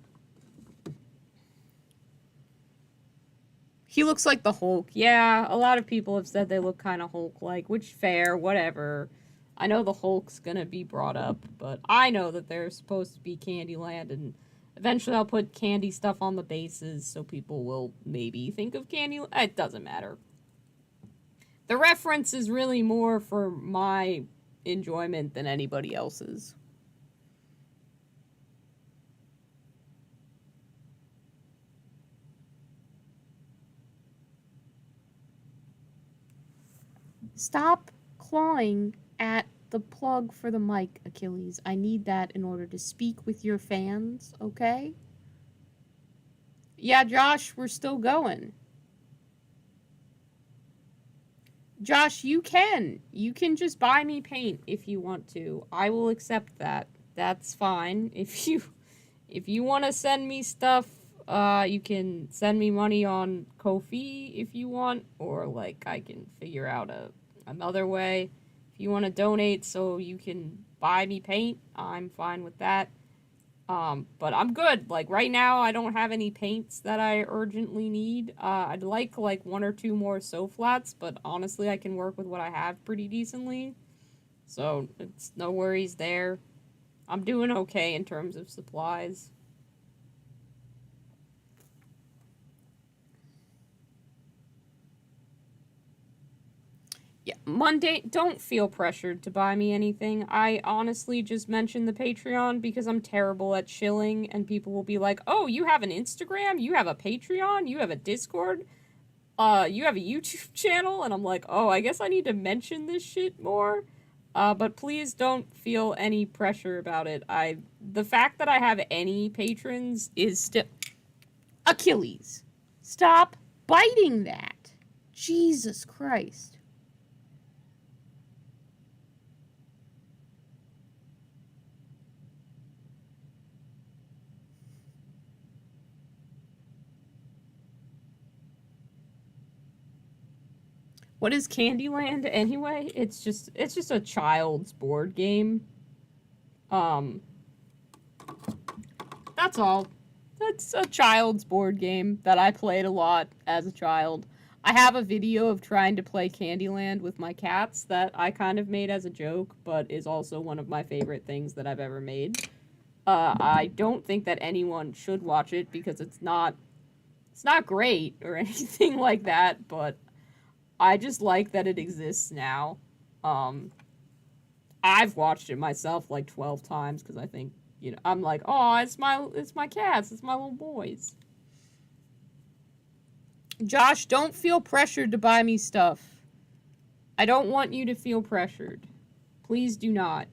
He looks like the Hulk. Yeah, a lot of people have said they look kind of Hulk-like, which fair, whatever. I know the Hulk's gonna be brought up, but I know that they're supposed to be Candyland, and eventually I'll put candy stuff on the bases so people will maybe think of Candyland. It doesn't matter. The reference is really more for my enjoyment than anybody else's. Stop clawing at the plug for the mic, Achilles. I need that in order to speak with your fans, okay? Yeah, Josh, we're still going. Josh, you can. You can just buy me paint if you want to. I will accept that. That's fine. If you want to send me stuff, you can send me money on Ko-fi if you want, or like I can figure out another way. If you want to donate so you can buy me paint, I'm fine with that. But I'm good. Like right now, I don't have any paints that I urgently need. I'd like 1 or 2 more So-Flats, but honestly, I can work with what I have pretty decently. So it's no worries there. I'm doing okay in terms of supplies. Yeah, Monday, don't feel pressured to buy me anything. I honestly just mentioned the Patreon because I'm terrible at shilling, and people will be like, oh, you have an Instagram? You have a Patreon? You have a Discord? You have a YouTube channel? And I'm like, oh, I guess I need to mention this shit more. But please don't feel any pressure about it. The fact that I have any patrons is still... Achilles, stop biting that. Jesus Christ. What is Candyland anyway? It's just a child's board game. That's all. That's a child's board game that I played a lot as a child. I have a video of trying to play Candyland with my cats that I kind of made as a joke, but is also one of my favorite things that I've ever made. I don't think that anyone should watch it because it's not great or anything like that, but I just like that it exists now. I've watched it myself like 12 times because I think, I'm like, oh, it's my cats, it's my little boys. Josh, don't feel pressured to buy me stuff. I don't want you to feel pressured. Please do not.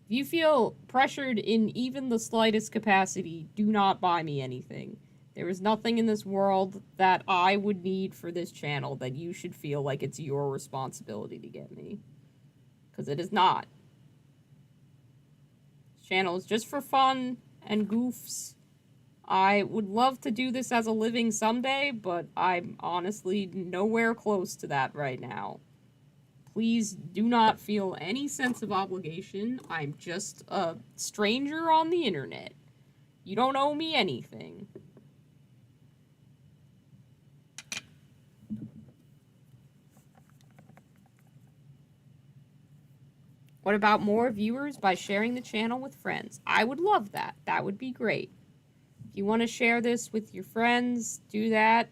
If you feel pressured in even the slightest capacity, do not buy me anything. There is nothing in this world that I would need for this channel that you should feel like it's your responsibility to get me. Because it is not. This channel is just for fun and goofs. I would love to do this as a living someday, but I'm honestly nowhere close to that right now. Please do not feel any sense of obligation. I'm just a stranger on the internet. You don't owe me anything. What about more viewers by sharing the channel with friends? I would love that. That would be great. If you want to share this with your friends, do that.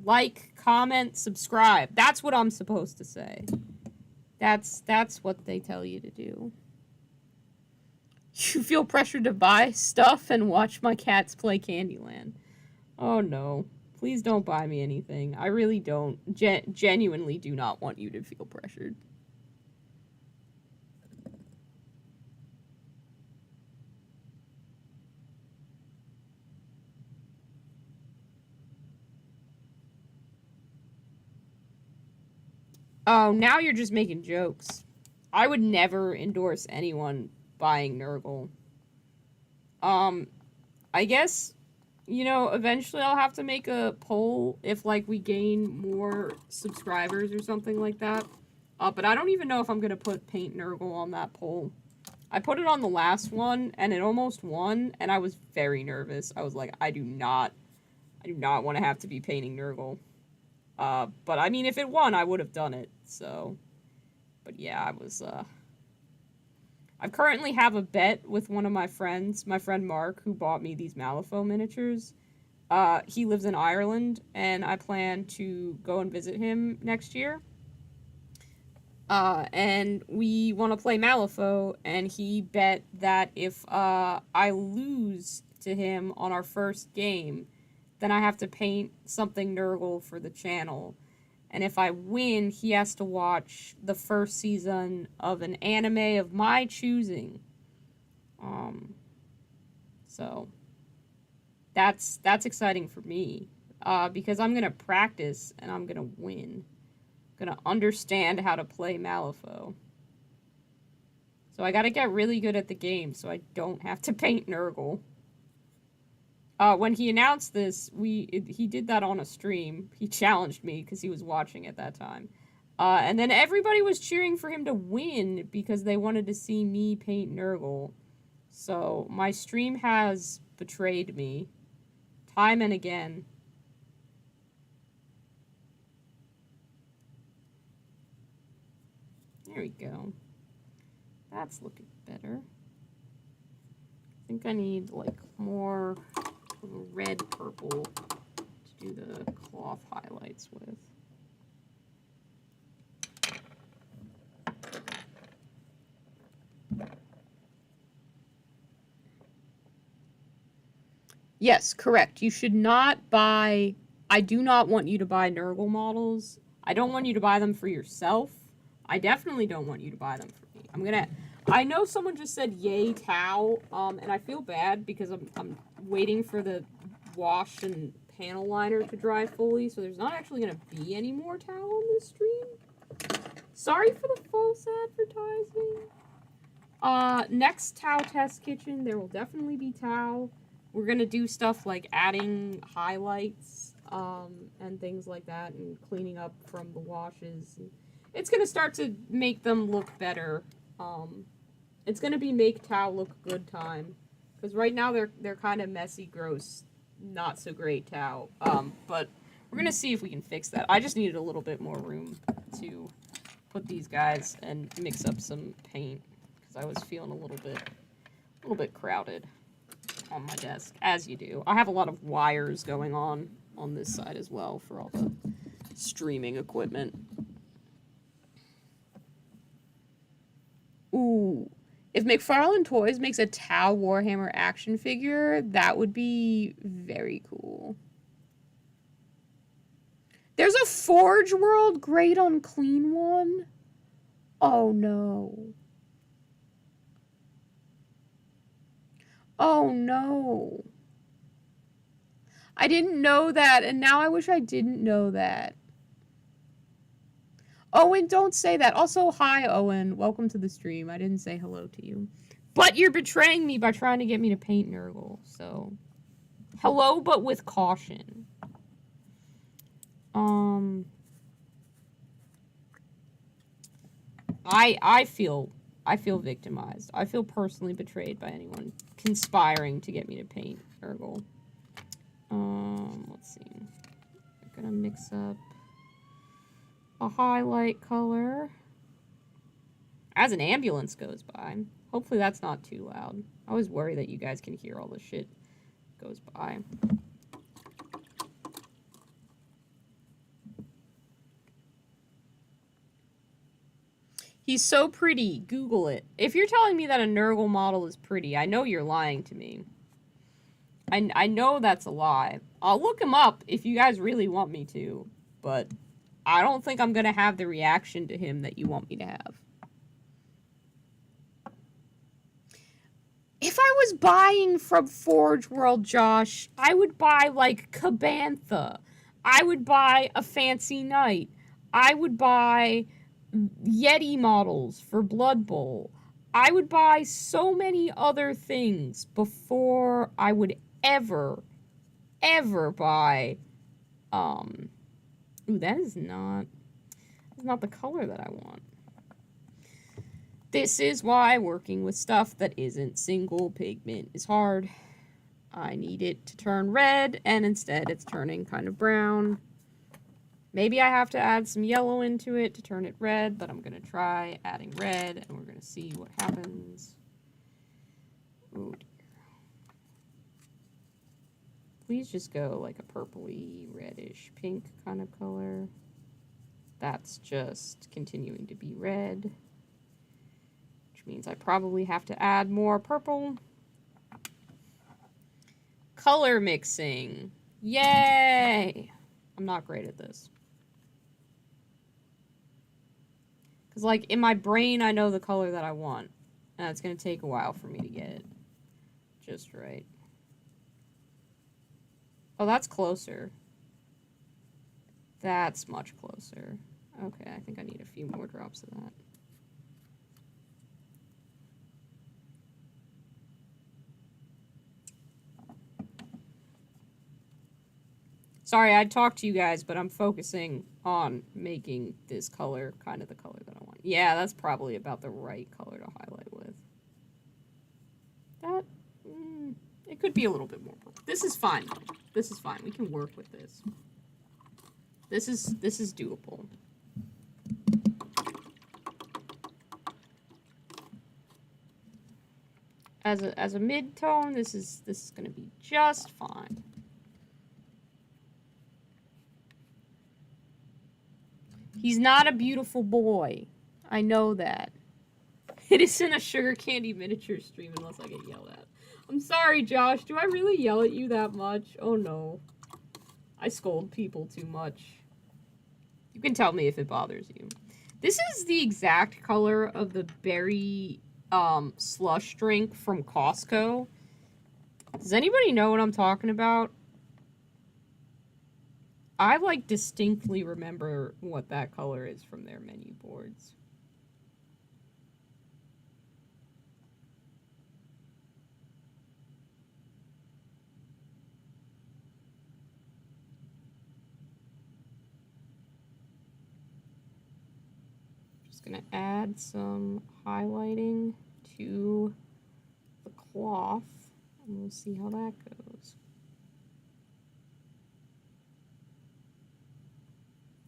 Like, comment, subscribe. That's what I'm supposed to say. That's what they tell you to do. You feel pressured to buy stuff and watch my cats play Candyland. Oh no. Please don't buy me anything. I really don't. Genuinely do not want you to feel pressured. Oh, now you're just making jokes. I would never endorse anyone buying Nurgle. I guess, you know, eventually I'll have to make a poll if, like, we gain more subscribers or something like that. But I don't even know if I'm gonna put Paint Nurgle on that poll. I put it on the last one, and it almost won, and I was very nervous. I was like, I do not want to have to be painting Nurgle. But I mean, if it won, I would have done it, so. But yeah, I currently have a bet with one of my friends, my friend Mark, who bought me these Malifaux miniatures. He lives in Ireland, and I plan to go and visit him next year. And we want to play Malifaux, and he bet that if, I lose to him on our first game, then I have to paint something Nurgle for the channel. And if I win, he has to watch the first season of an anime of my choosing. So that's exciting for me. Because I'm gonna practice and I'm gonna win. I'm gonna understand how to play Malifaux. So I gotta get really good at the game so I don't have to paint Nurgle. When he announced this, he did that on a stream. He challenged me because he was watching at that time. And then everybody was cheering for him to win because they wanted to see me paint Nurgle. So my stream has betrayed me time and again. There we go. That's looking better. I think I need, like, more red purple to do the cloth highlights with. Yes, correct. You should not buy... I do not want you to buy Nurgle models. I don't want you to buy them for yourself. I definitely don't want you to buy them for me. I know someone just said yay Tau, and I feel bad because I'm waiting for the wash and panel liner to dry fully, so there's not actually going to be any more Tau on this stream. Sorry for the false advertising. Next Tau test kitchen, there will definitely be Tau. We're going to do stuff like adding highlights, and things like that, and cleaning up from the washes. It's going to start to make them look better. It's going to be make Tau look good time. Because right now they're kind of messy, gross, not so great Tau. But we're going to see if we can fix that. I just needed a little bit more room to put these guys and mix up some paint. Because I was feeling a little bit crowded on my desk, as you do. I have a lot of wires going on this side as well for all the streaming equipment. Ooh. If McFarlane Toys makes a Tau Warhammer action figure, that would be very cool. There's a Forge World Great Unclean one? Oh no. Oh no. I didn't know that, and now I wish I didn't know that. Owen, don't say that. Also, hi, Owen. Welcome to the stream. I didn't say hello to you. But you're betraying me by trying to get me to paint Nurgle, so... Hello, but with caution. I feel victimized. I feel personally betrayed by anyone conspiring to get me to paint Nurgle. Let's see. I'm gonna mix up a highlight color as an ambulance goes by. Hopefully that's not too loud. I always worry that you guys can hear all this shit goes by. He's so pretty. Google it. If you're telling me that a Nurgle model is pretty, I know you're lying to me. I know that's a lie. I'll look him up if you guys really want me to, but I don't think I'm gonna have the reaction to him that you want me to have. If I was buying from Forge World, Josh, I would buy, like, Cabantha. I would buy a Fancy Knight. I would buy Yeti models for Blood Bowl. I would buy so many other things before I would ever buy, ooh, that's not the color that I want. This is why working with stuff that isn't single pigment is hard. I need it to turn red, and instead it's turning kind of brown. Maybe I have to add some yellow into it to turn it red, but I'm going to try adding red, and we're going to see what happens. Oh dear. Please just go like a purpley, reddish, pink kind of color. That's just continuing to be red, which means I probably have to add more purple. Color mixing. Yay! I'm not great at this. Because, like, in my brain, I know the color that I want. And it's going to take a while for me to get it just right. Oh, that's closer. That's much closer. Okay, I think I need a few more drops of that. Sorry, I talked to you guys, but I'm focusing on making this color kind of the color that I want. Yeah, that's probably about the right color to highlight with. That, it could be a little bit more purple. This is fine. This is fine. We can work with this. This is doable. As a mid-tone, this is going to be just fine. He's not a beautiful boy. I know that. It isn't a sugar candy miniature stream unless I get yelled at. I'm sorry, Josh. Do I really yell at you that much? Oh no. I scold people too much. You can tell me if it bothers you. This is the exact color of the berry slush drink from Costco. Does anybody know what I'm talking about? I, like, distinctly remember what that color is from their menu boards. Just gonna add some highlighting to the cloth, and we'll see how that goes.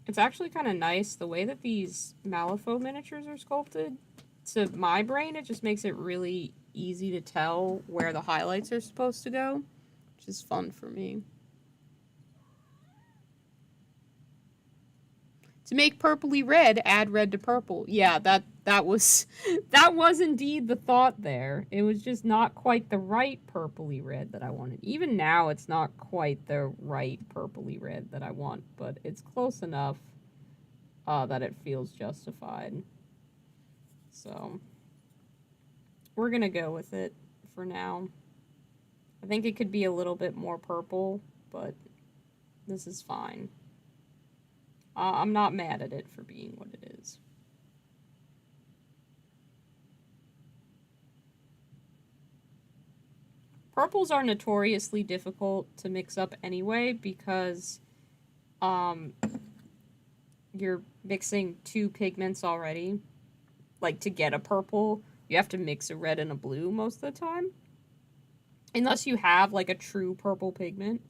It's actually kind of nice, the way that these Malifaux miniatures are sculpted. To my brain, it just makes it really easy to tell where the highlights are supposed to go, which is fun for me. To make purpley red, add red to purple. Yeah, that was indeed the thought there. It was just not quite the right purpley red that I wanted. Even now, it's not quite the right purpley red that I want, but it's close enough that it feels justified. So, we're gonna go with it for now. I think it could be a little bit more purple, but this is fine. I'm not mad at it for being what it is. Purples are notoriously difficult to mix up anyway because you're mixing two pigments already. Like, to get a purple, you have to mix a red and a blue most of the time. Unless you have, like, a true purple pigment.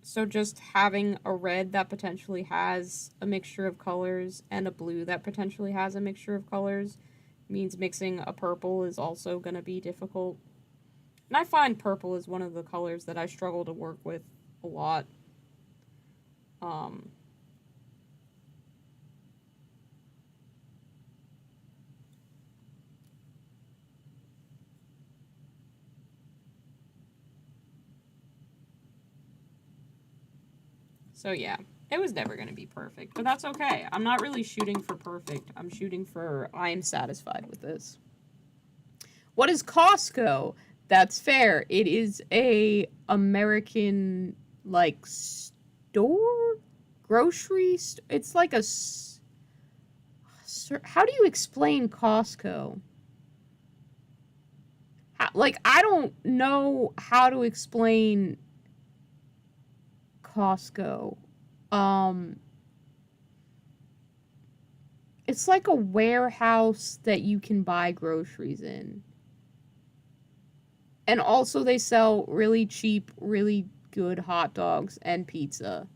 So just having a red that potentially has a mixture of colors and a blue that potentially has a mixture of colors means mixing a purple is also going to be difficult. And I find purple is one of the colors that I struggle to work with a lot. So yeah, it was never going to be perfect, but that's okay. I'm not really shooting for perfect. I'm shooting for I am satisfied with this. What is Costco? That's fair. It is a American, like, store? Grocery store? It's like a... How do you explain Costco? Like, I don't know how to explain Costco. It's like a warehouse that you can buy groceries in. And also they sell really cheap, really good hot dogs and pizza.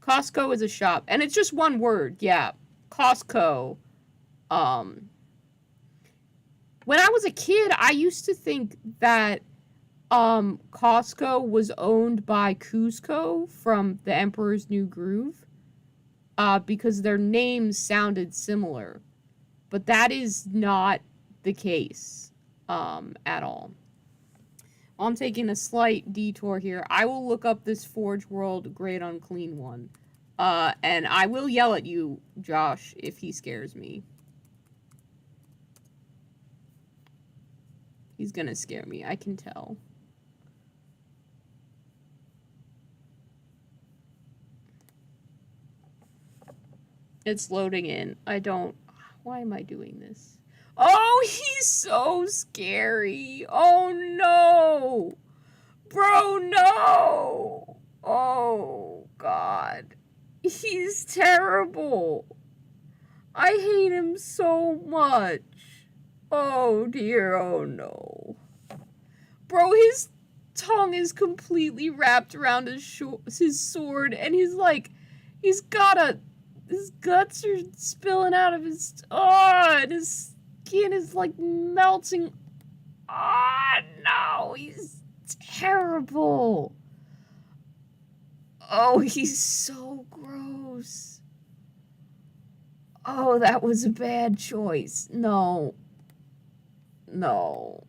Costco is a shop. And it's just one word, yeah. Costco. When I was a kid, I used to think that Costco was owned by Cusco from The Emperor's New Groove, because their names sounded similar. But that is not the case at all. I'm taking a slight detour here. I will look up this Forge World Great Unclean One. And I will yell at you, Josh, if he scares me. He's gonna scare me, I can tell. It's loading in. Why am I doing this? Oh, he's so scary. Oh, no. Bro, no. Oh, God. He's terrible. I hate him so much. Oh, dear. Oh, no. Bro, his tongue is completely wrapped around his sword, and he's guts are spilling out of his... Oh, and his skin is, like, melting. Oh, no, he's terrible. Oh, he's so gross. Oh, that was a bad choice. No. No.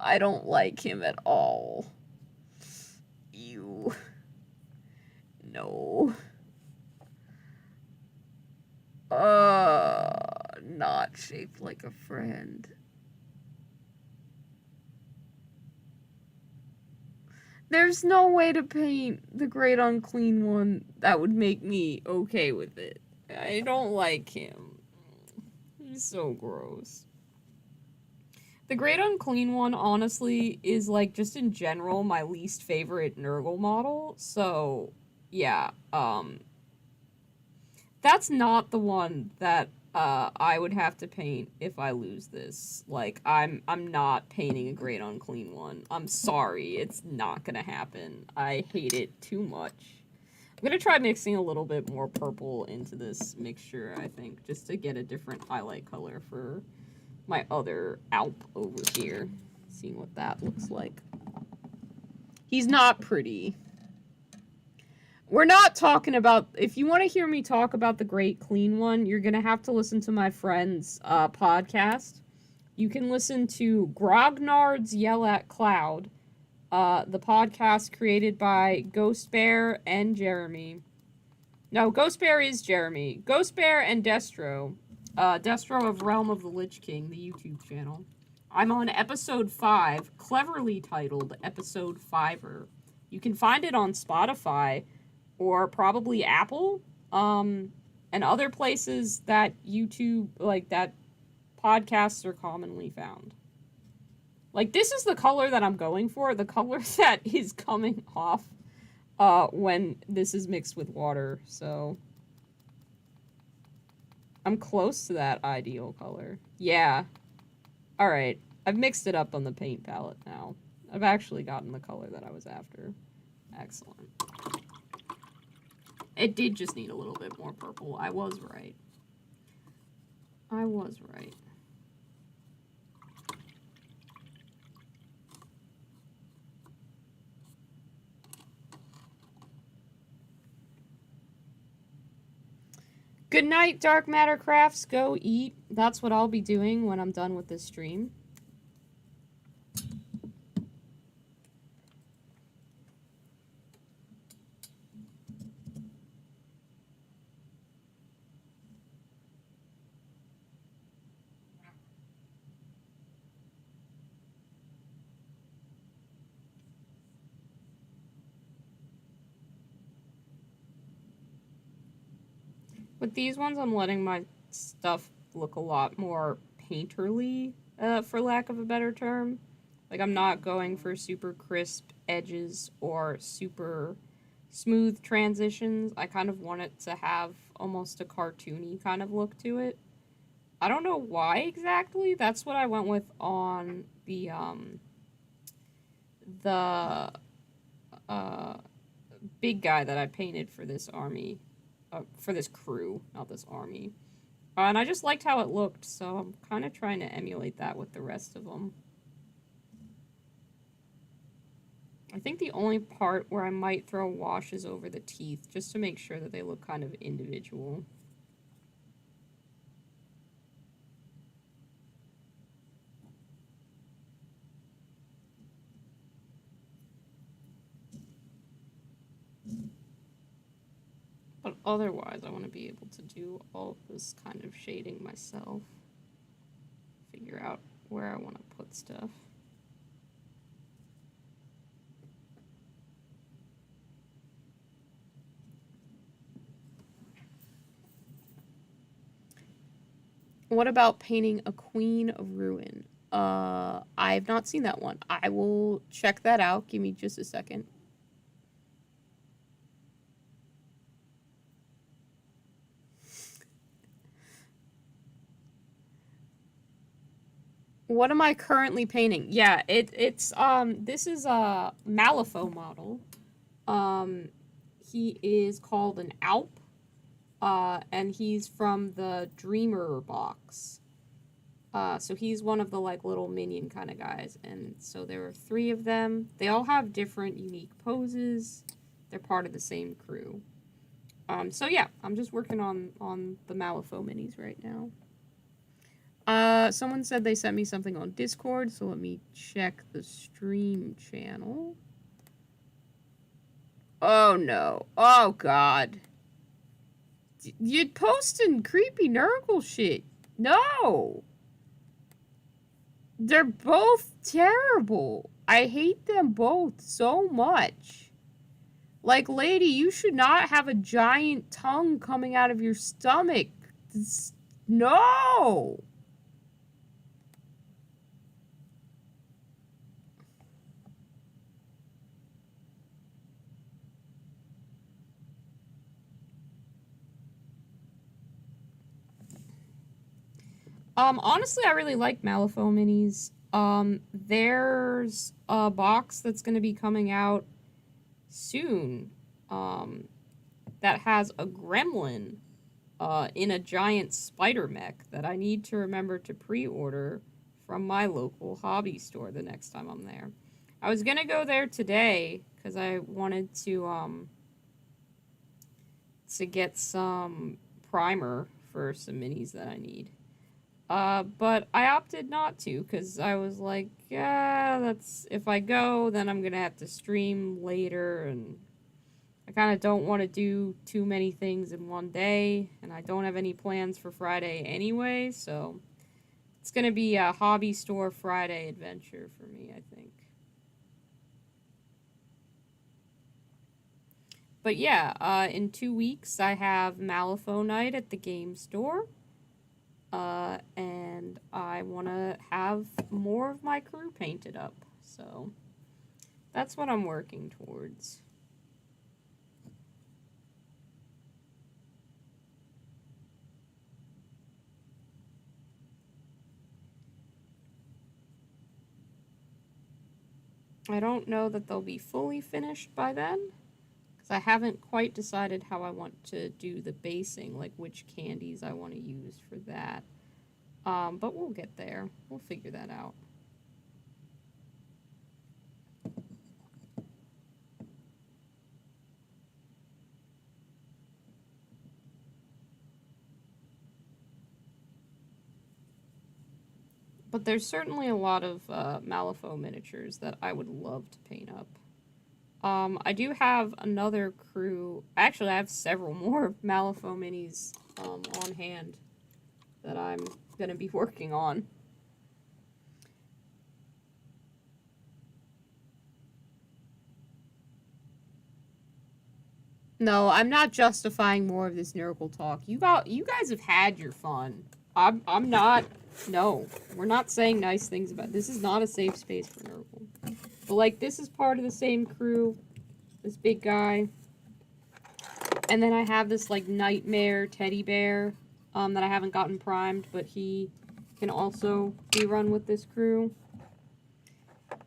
I don't like him at all. Ew. No. Not shaped like a friend. There's no way to paint the Great Unclean One that would make me okay with it. I don't like him. He's so gross. The Great Unclean One, honestly, is, like, just in general, my least favorite Nurgle model. So, yeah, that's not the one that I would have to paint if I lose this. Like, I'm not painting a Great Unclean One. I'm sorry, it's not gonna happen. I hate it too much. I'm gonna try mixing a little bit more purple into this mixture, I think, just to get a different highlight color for my other Alp over here. Seeing what that looks like. He's not pretty. We're not talking about... If you want to hear me talk about the Great Clean one, you're going to have to listen to my friend's podcast. You can listen to Grognard's Yell at Cloud, the podcast created by Ghost Bear and Jeremy. No, Ghost Bear is Jeremy. Ghost Bear and Destro. Destro of Realm of the Lich King, the YouTube channel. I'm on episode 5, cleverly titled Episode 5er. You can find it on Spotify or probably Apple, and other places that YouTube, like, that podcasts are commonly found. Like, this is the color that I'm going for, the color that is coming off when this is mixed with water, so I'm close to that ideal color. Yeah. Alright, I've mixed it up on the paint palette now. I've actually gotten the color that I was after. Excellent. It did just need a little bit more purple. I was right. I was right. Good night, Dark Matter Crafts. Go eat. That's what I'll be doing when I'm done with this stream. With these ones, I'm letting my stuff look a lot more painterly, for lack of a better term. Like, I'm not going for super crisp edges or super smooth transitions. I kind of want it to have almost a cartoony kind of look to it. I don't know why exactly. That's what I went with on the big guy that I painted for this army. For this crew, not this army. And I just liked how it looked, so I'm kind of trying to emulate that with the rest of them. I think the only part where I might throw wash is over the teeth, just to make sure that they look kind of individual. But otherwise, I want to be able to do all of this kind of shading myself. Figure out where I want to put stuff. What about painting a Queen of Ruin? I've not seen that one. I will check that out. Give me just a second. What am I currently painting? Yeah, it's this is a Malifaux model. He is called an Alp, and he's from the Dreamer box. So he's one of the, like, little minion kind of guys, and so there are 3 of them. They all have different unique poses. They're part of the same crew. So yeah, I'm just working on the Malifaux minis right now. Someone said they sent me something on Discord, so let me check the stream channel. Oh no. Oh god. You're posting creepy Nurgle shit. No! They're both terrible. I hate them both so much. Like, lady, you should not have a giant tongue coming out of your stomach. No! Honestly, I really like Malifaux minis. There's a box that's gonna be coming out soon, that has a gremlin in a giant spider mech that I need to remember to pre-order from my local hobby store the next time I'm there. I was gonna go there today because I wanted to get some primer for some minis that I need. But I opted not to because I was like, yeah, that's if I go, then I'm gonna have to stream later, and I kind of don't want to do too many things in one day, and I don't have any plans for Friday anyway, so it's gonna be a hobby store Friday adventure for me, I think. But yeah, in 2 weeks I have Malifaux night at the game store. And I want to have more of my crew painted up. So that's what I'm working towards. I don't know that they'll be fully finished by then, because I haven't quite decided how I want to do the basing, like which candies I want to use for that. But we'll get there. We'll figure that out. But there's certainly a lot of Malifaux miniatures that I would love to paint up. I do have another crew. Actually, I have several more Malifaux minis on hand that I'm going to be working on. No, I'm not justifying more of this Nurgle talk. You guys have had your fun. I'm not. No, we're not saying nice things about. This is not a safe space for Nurgle. But like, this is part of the same crew. This big guy. And then I have this like nightmare teddy bear that I haven't gotten primed, but he can also be run with this crew.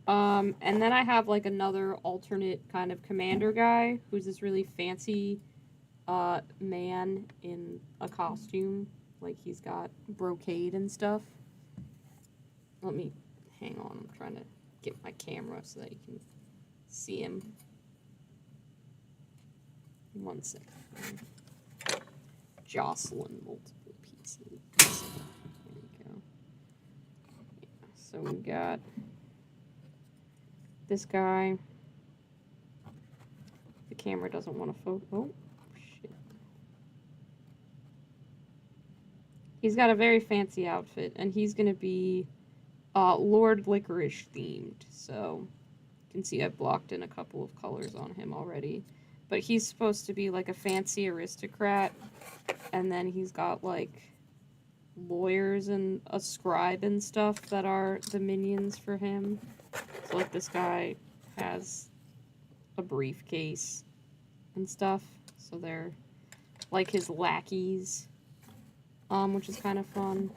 And then I have like another alternate kind of commander guy who's this really fancy man in a costume. Like he's got brocade and stuff. Let me hang on. I'm trying to get my camera so that you can see him. 1 second. Jocelyn multiple pieces. There we go. Yeah, so we got this guy. The camera doesn't want to focus. Oh, shit. He's got a very fancy outfit, and he's going to be Lord Licorice themed. So you can see I've blocked in a couple of colors on him already. But he's supposed to be like a fancy aristocrat, and then he's got like lawyers and a scribe and stuff that are the minions for him. So like this guy has a briefcase and stuff, so they're like his lackeys, which is kind of fun.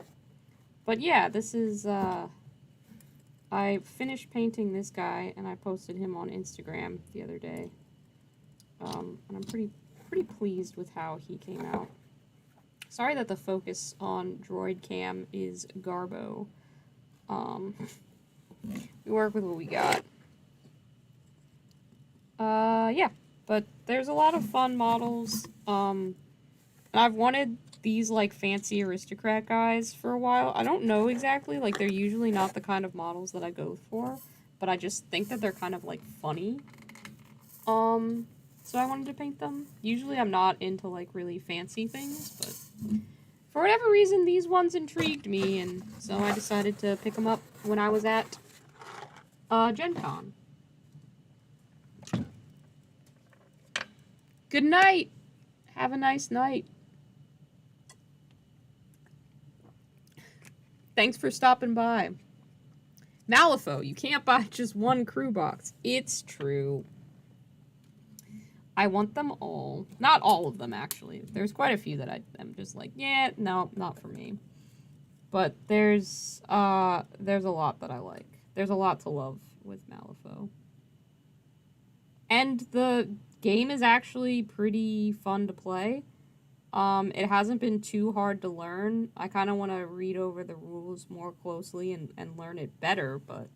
But yeah, this is I finished painting this guy and I posted him on Instagram the other day. And I'm pretty pleased with how he came out. Sorry that the focus on Droid Cam is Garbo. We work with what we got. Yeah, but there's a lot of fun models. And I've wanted these, like, fancy aristocrat guys for a while. I don't know exactly, like, they're usually not the kind of models that I go for, but I just think that they're kind of, like, funny. So I wanted to paint them. Usually I'm not into, like, really fancy things, but for whatever reason, these ones intrigued me, and so I decided to pick them up when I was at Gen Con. Good night! Have a nice night. Thanks for stopping by. Malifaux, you can't buy just one crew box. It's true. I want them all. Not all of them, actually. There's quite a few that I'm just like, yeah, no, not for me. But there's a lot that I like. There's a lot to love with Malifaux. And the game is actually pretty fun to play. It hasn't been too hard to learn. I kind of want to read over the rules more closely and learn it better, but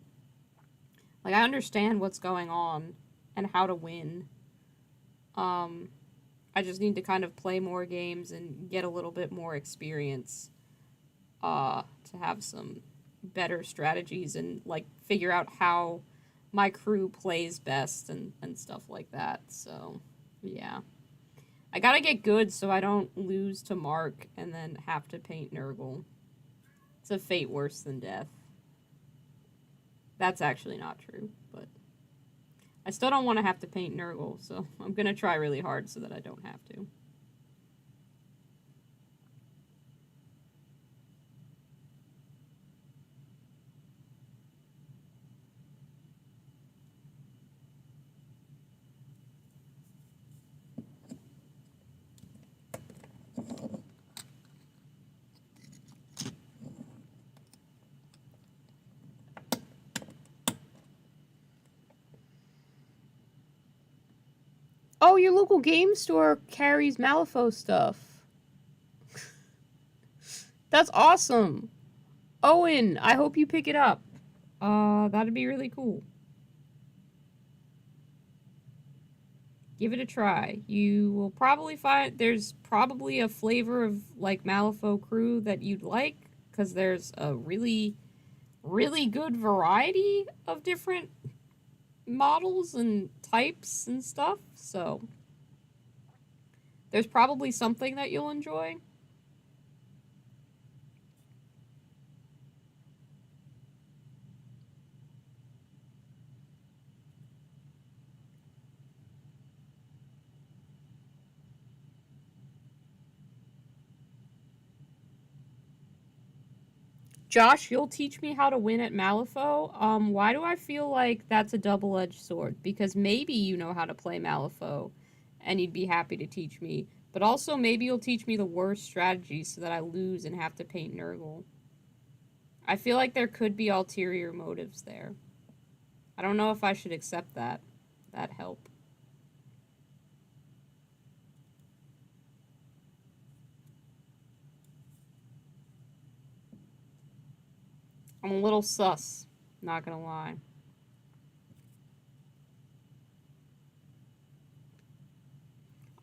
like I understand what's going on and how to win. Um, I just need to kind of play more games and get a little bit more experience to have some better strategies and like figure out how my crew plays best and stuff like that. So, yeah. I gotta get good so I don't lose to Mark and then have to paint Nurgle. It's a fate worse than death. That's actually not true, but I still don't want to have to paint Nurgle, so I'm gonna try really hard so that I don't have to. Oh, your local game store carries Malifaux stuff. That's awesome. Owen, I hope you pick it up. That'd be really cool. Give it a try. You will probably find there's probably a flavor of like Malifaux crew that you'd like because there's a really, really good variety of different models and types and stuff. So there's probably something that you'll enjoy. Josh, you'll teach me how to win at Malifaux. Why do I feel like that's a double-edged sword? Because maybe you know how to play Malifaux, and you'd be happy to teach me. But also, maybe you'll teach me the worst strategies so that I lose and have to paint Nurgle. I feel like there could be ulterior motives there. I don't know if I should accept that help. I'm a little sus, not gonna lie.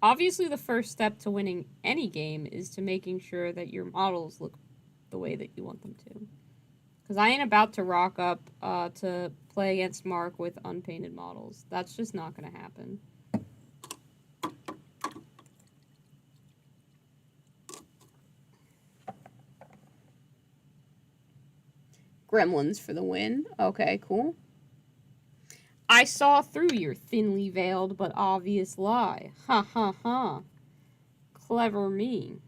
Obviously, the first step to winning any game is to making sure that your models look the way that you want them to. Because I ain't about to rock up to play against Mark with unpainted models. That's just not going to happen. Gremlins for the win. Okay, cool. I saw through your thinly veiled but obvious lie. Ha ha ha. Clever me.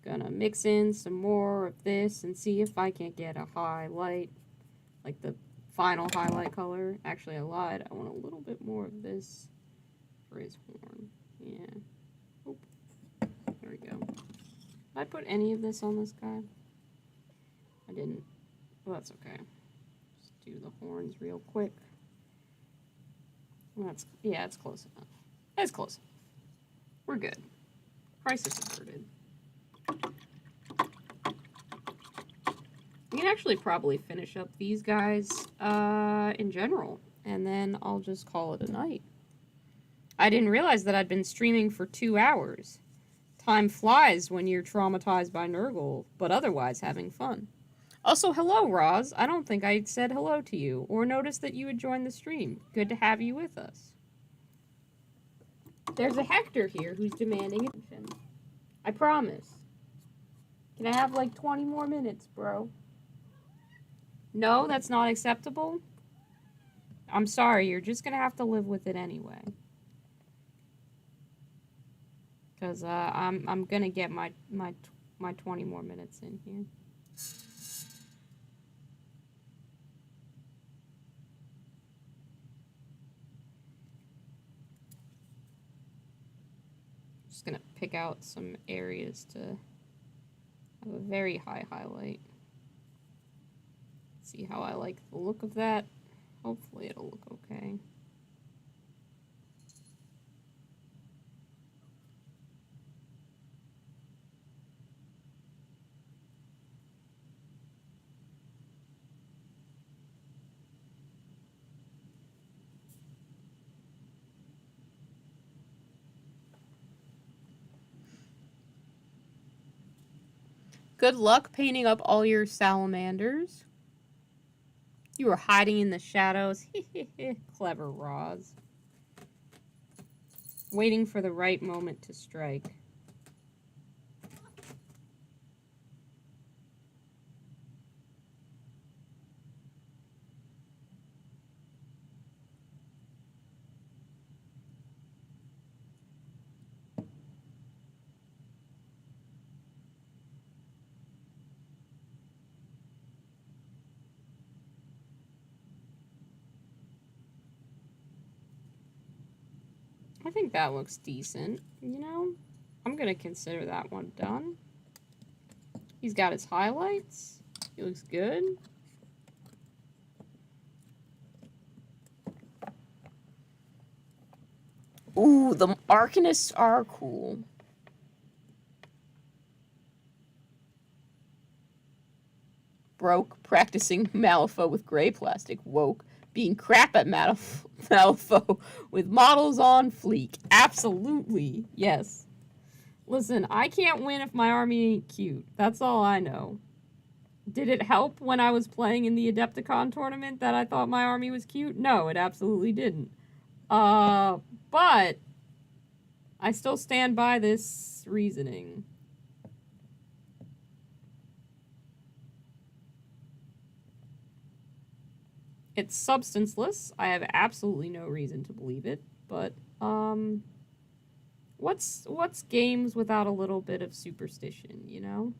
Gonna mix in some more of this and see if I can't get a highlight. Like the final highlight color. Actually, I lied. I want a little bit more of this for his horn. Yeah. Oop. There we go. Did I put any of this on this guy? I didn't. Well, that's okay. Just do the horns real quick. That's, yeah, it's close enough. It's close enough. We're good. Crisis averted. We can actually probably finish up these guys in general, and then I'll just call it a night. I didn't realize that I'd been streaming for 2 hours. Time flies when you're traumatized by Nurgle, but otherwise having fun. Also, hello, Roz. I don't think I said hello to you, or noticed that you had joined the stream. Good to have you with us. There's a Hector here who's demanding attention. I promise. Can I have like 20 more minutes, bro? No, that's not acceptable? I'm sorry, you're just gonna have to live with it anyway. Because I'm gonna get my 20 more minutes in here. Just gonna pick out some areas to have a very high highlight. See how I like the look of that. Hopefully it'll look okay. Good luck painting up all your salamanders. You were hiding in the shadows. Clever Roz. Waiting for the right moment to strike. I think that looks decent, you know? I'm gonna consider that one done. He's got his highlights. He looks good. Ooh, the Arcanists are cool. Broke, practicing Malifaux with gray plastic. Woke, being crap at Malifaux with models on fleek. Absolutely, yes. Listen, I can't win if my army ain't cute. That's all I know. Did it help when I was playing in the Adepticon tournament that I thought my army was cute? No, it absolutely didn't. But I still stand by this reasoning. It's substanceless. I have absolutely no reason to believe it, but what's games without a little bit of superstition, you know?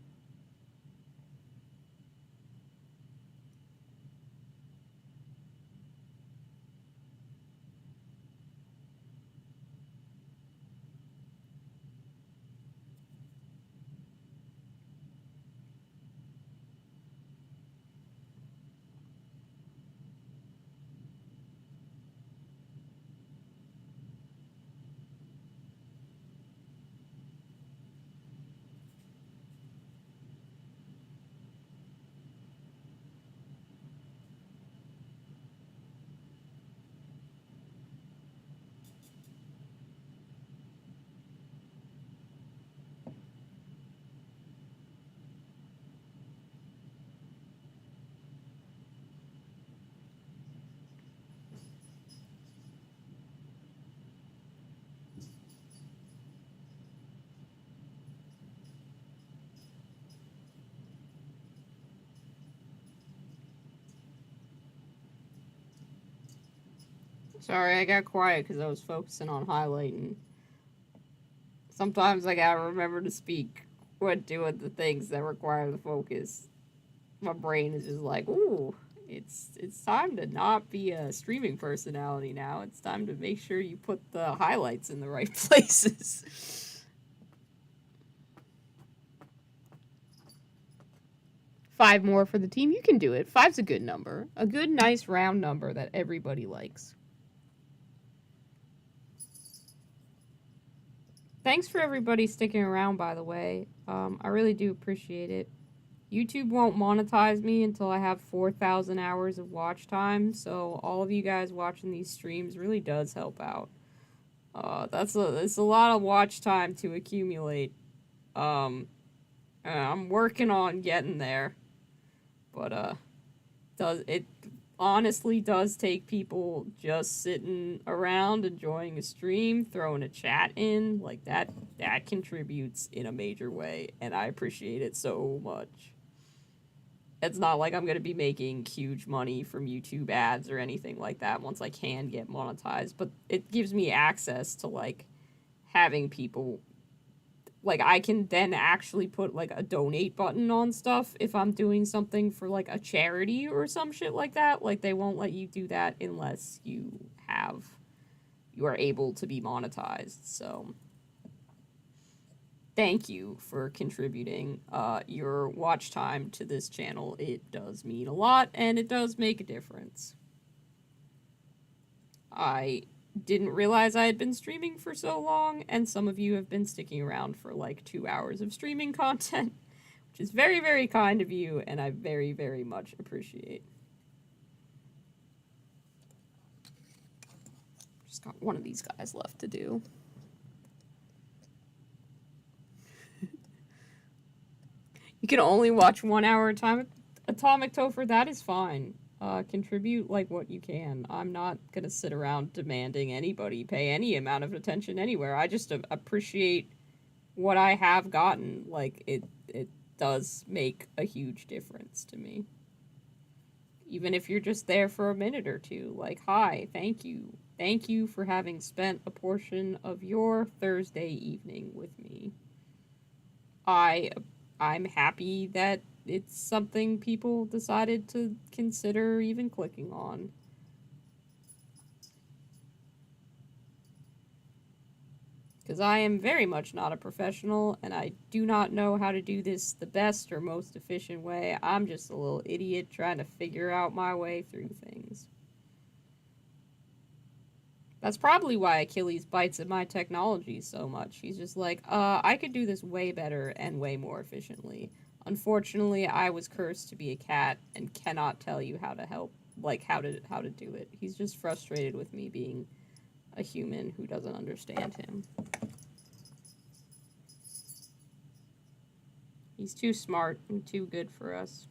Sorry, I got quiet because I was focusing on highlighting. Sometimes I gotta remember to speak when doing the things that require the focus. My brain is just like, ooh, it's time to not be a streaming personality now. It's time to make sure you put the highlights in the right places. 5 more for the team. You can do it. 5's a good number. A good, nice, round number that everybody likes. Thanks for everybody sticking around, by the way. I really do appreciate it. YouTube won't monetize me until I have 4,000 hours of watch time, so all of you guys watching these streams really does help out. It's a lot of watch time to accumulate. I'm working on getting there, but it honestly does take people just sitting around enjoying a stream, throwing a chat in, like that contributes in a major way, and I appreciate it so much. It's not like I'm going to be making huge money from YouTube ads or anything like that once I can get monetized, but it gives me access to, like, having people, like, I can then actually put, like, a donate button on stuff if I'm doing something for, like, a charity or some shit like that. Like, they won't let you do that unless you are able to be monetized, so thank you for contributing your watch time to this channel. It does mean a lot, and it does make a difference. I didn't realize I had been streaming for so long, and some of you have been sticking around for like 2 hours of streaming content, which is very, very kind of you, and I very, very much appreciate. Just got one of these guys left to do. You can only watch 1 hour at a time. Atomic Topher, that is fine. Contribute like what you can. I'm not gonna sit around demanding anybody pay any amount of attention anywhere. I just appreciate what I have gotten. Like it does make a huge difference to me. Even if you're just there for a minute or two, like, hi, thank you. Thank you for having spent a portion of your Thursday evening with me. I'm happy that it's something people decided to consider even clicking on. Because I am very much not a professional, and I do not know how to do this the best or most efficient way. I'm just a little idiot trying to figure out my way through things. That's probably why Achilles bites at my technology so much. He's just like, I could do this way better and way more efficiently. Unfortunately, I was cursed to be a cat and cannot tell you how to help, like how to do it. He's just frustrated with me being a human who doesn't understand him. He's too smart and too good for us.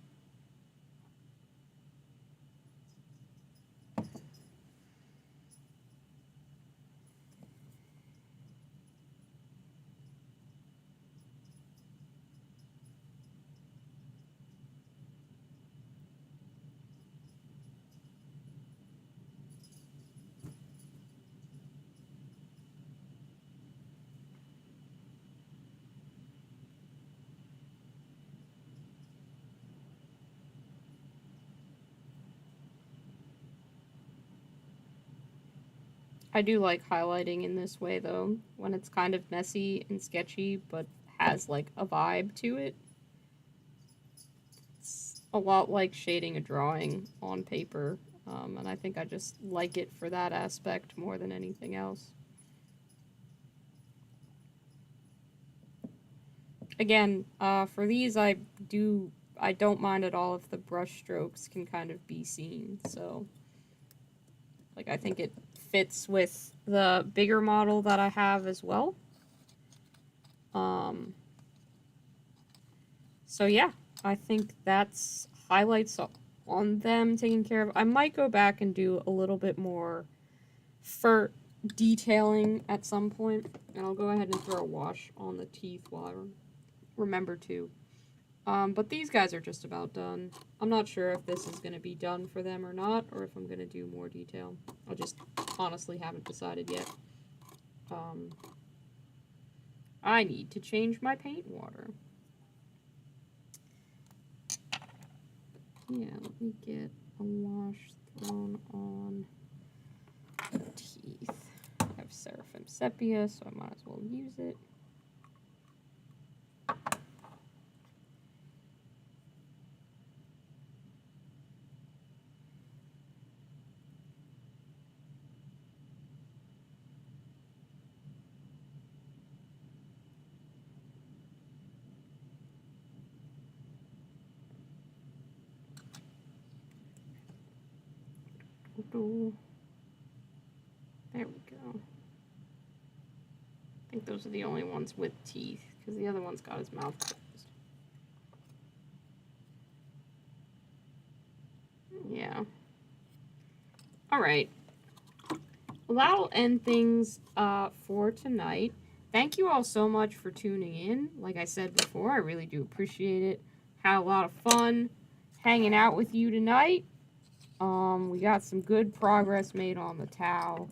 I do like highlighting in this way though, when it's kind of messy and sketchy but has like a vibe to it. It's a lot like shading a drawing on paper, and I think I just like it for that aspect more than anything else. Again, for these I don't mind at all if the brush strokes can kind of be seen, so like I think it fits with the bigger model that I have as well. So yeah, I think that's highlights on them taken care of. I might go back and do a little bit more for detailing at some point, and I'll go ahead and throw a wash on the teeth while I remember to. But these guys are just about done. I'm not sure if this is going to be done for them or not, or if I'm going to do more detail. I just honestly haven't decided yet. I need to change my paint water. Yeah, let me get a wash thrown on the teeth. I have Seraphim Sepia, so I might as well use it. There we go. I think those are the only ones with teeth, because the other one's got his mouth closed. Yeah. Alright. Well, that'll end things for tonight. Thank you all so much for tuning in. Like I said before, I really do appreciate it. Had a lot of fun hanging out with you tonight. We got some good progress made on the Tau.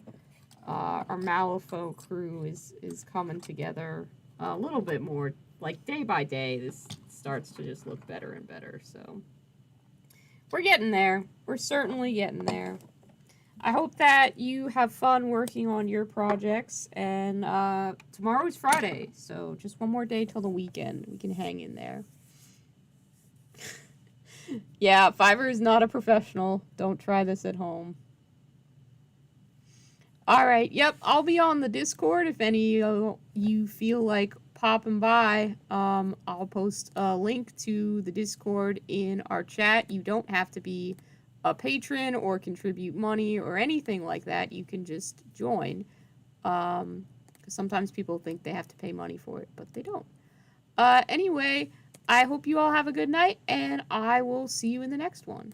Our Malifaux crew is coming together a little bit more. Like, day by day, this starts to just look better and better, so we're getting there. We're certainly getting there. I hope that you have fun working on your projects, and tomorrow is Friday, so just one more day till the weekend. We can hang in there. Yeah, Fiverr is not a professional. Don't try this at home. Alright, yep, I'll be on the Discord if any of you feel like popping by. I'll post a link to the Discord in our chat. You don't have to be a patron or contribute money or anything like that. You can just join. Because sometimes people think they have to pay money for it, but they don't. Anyway, I hope you all have a good night, and I will see you in the next one.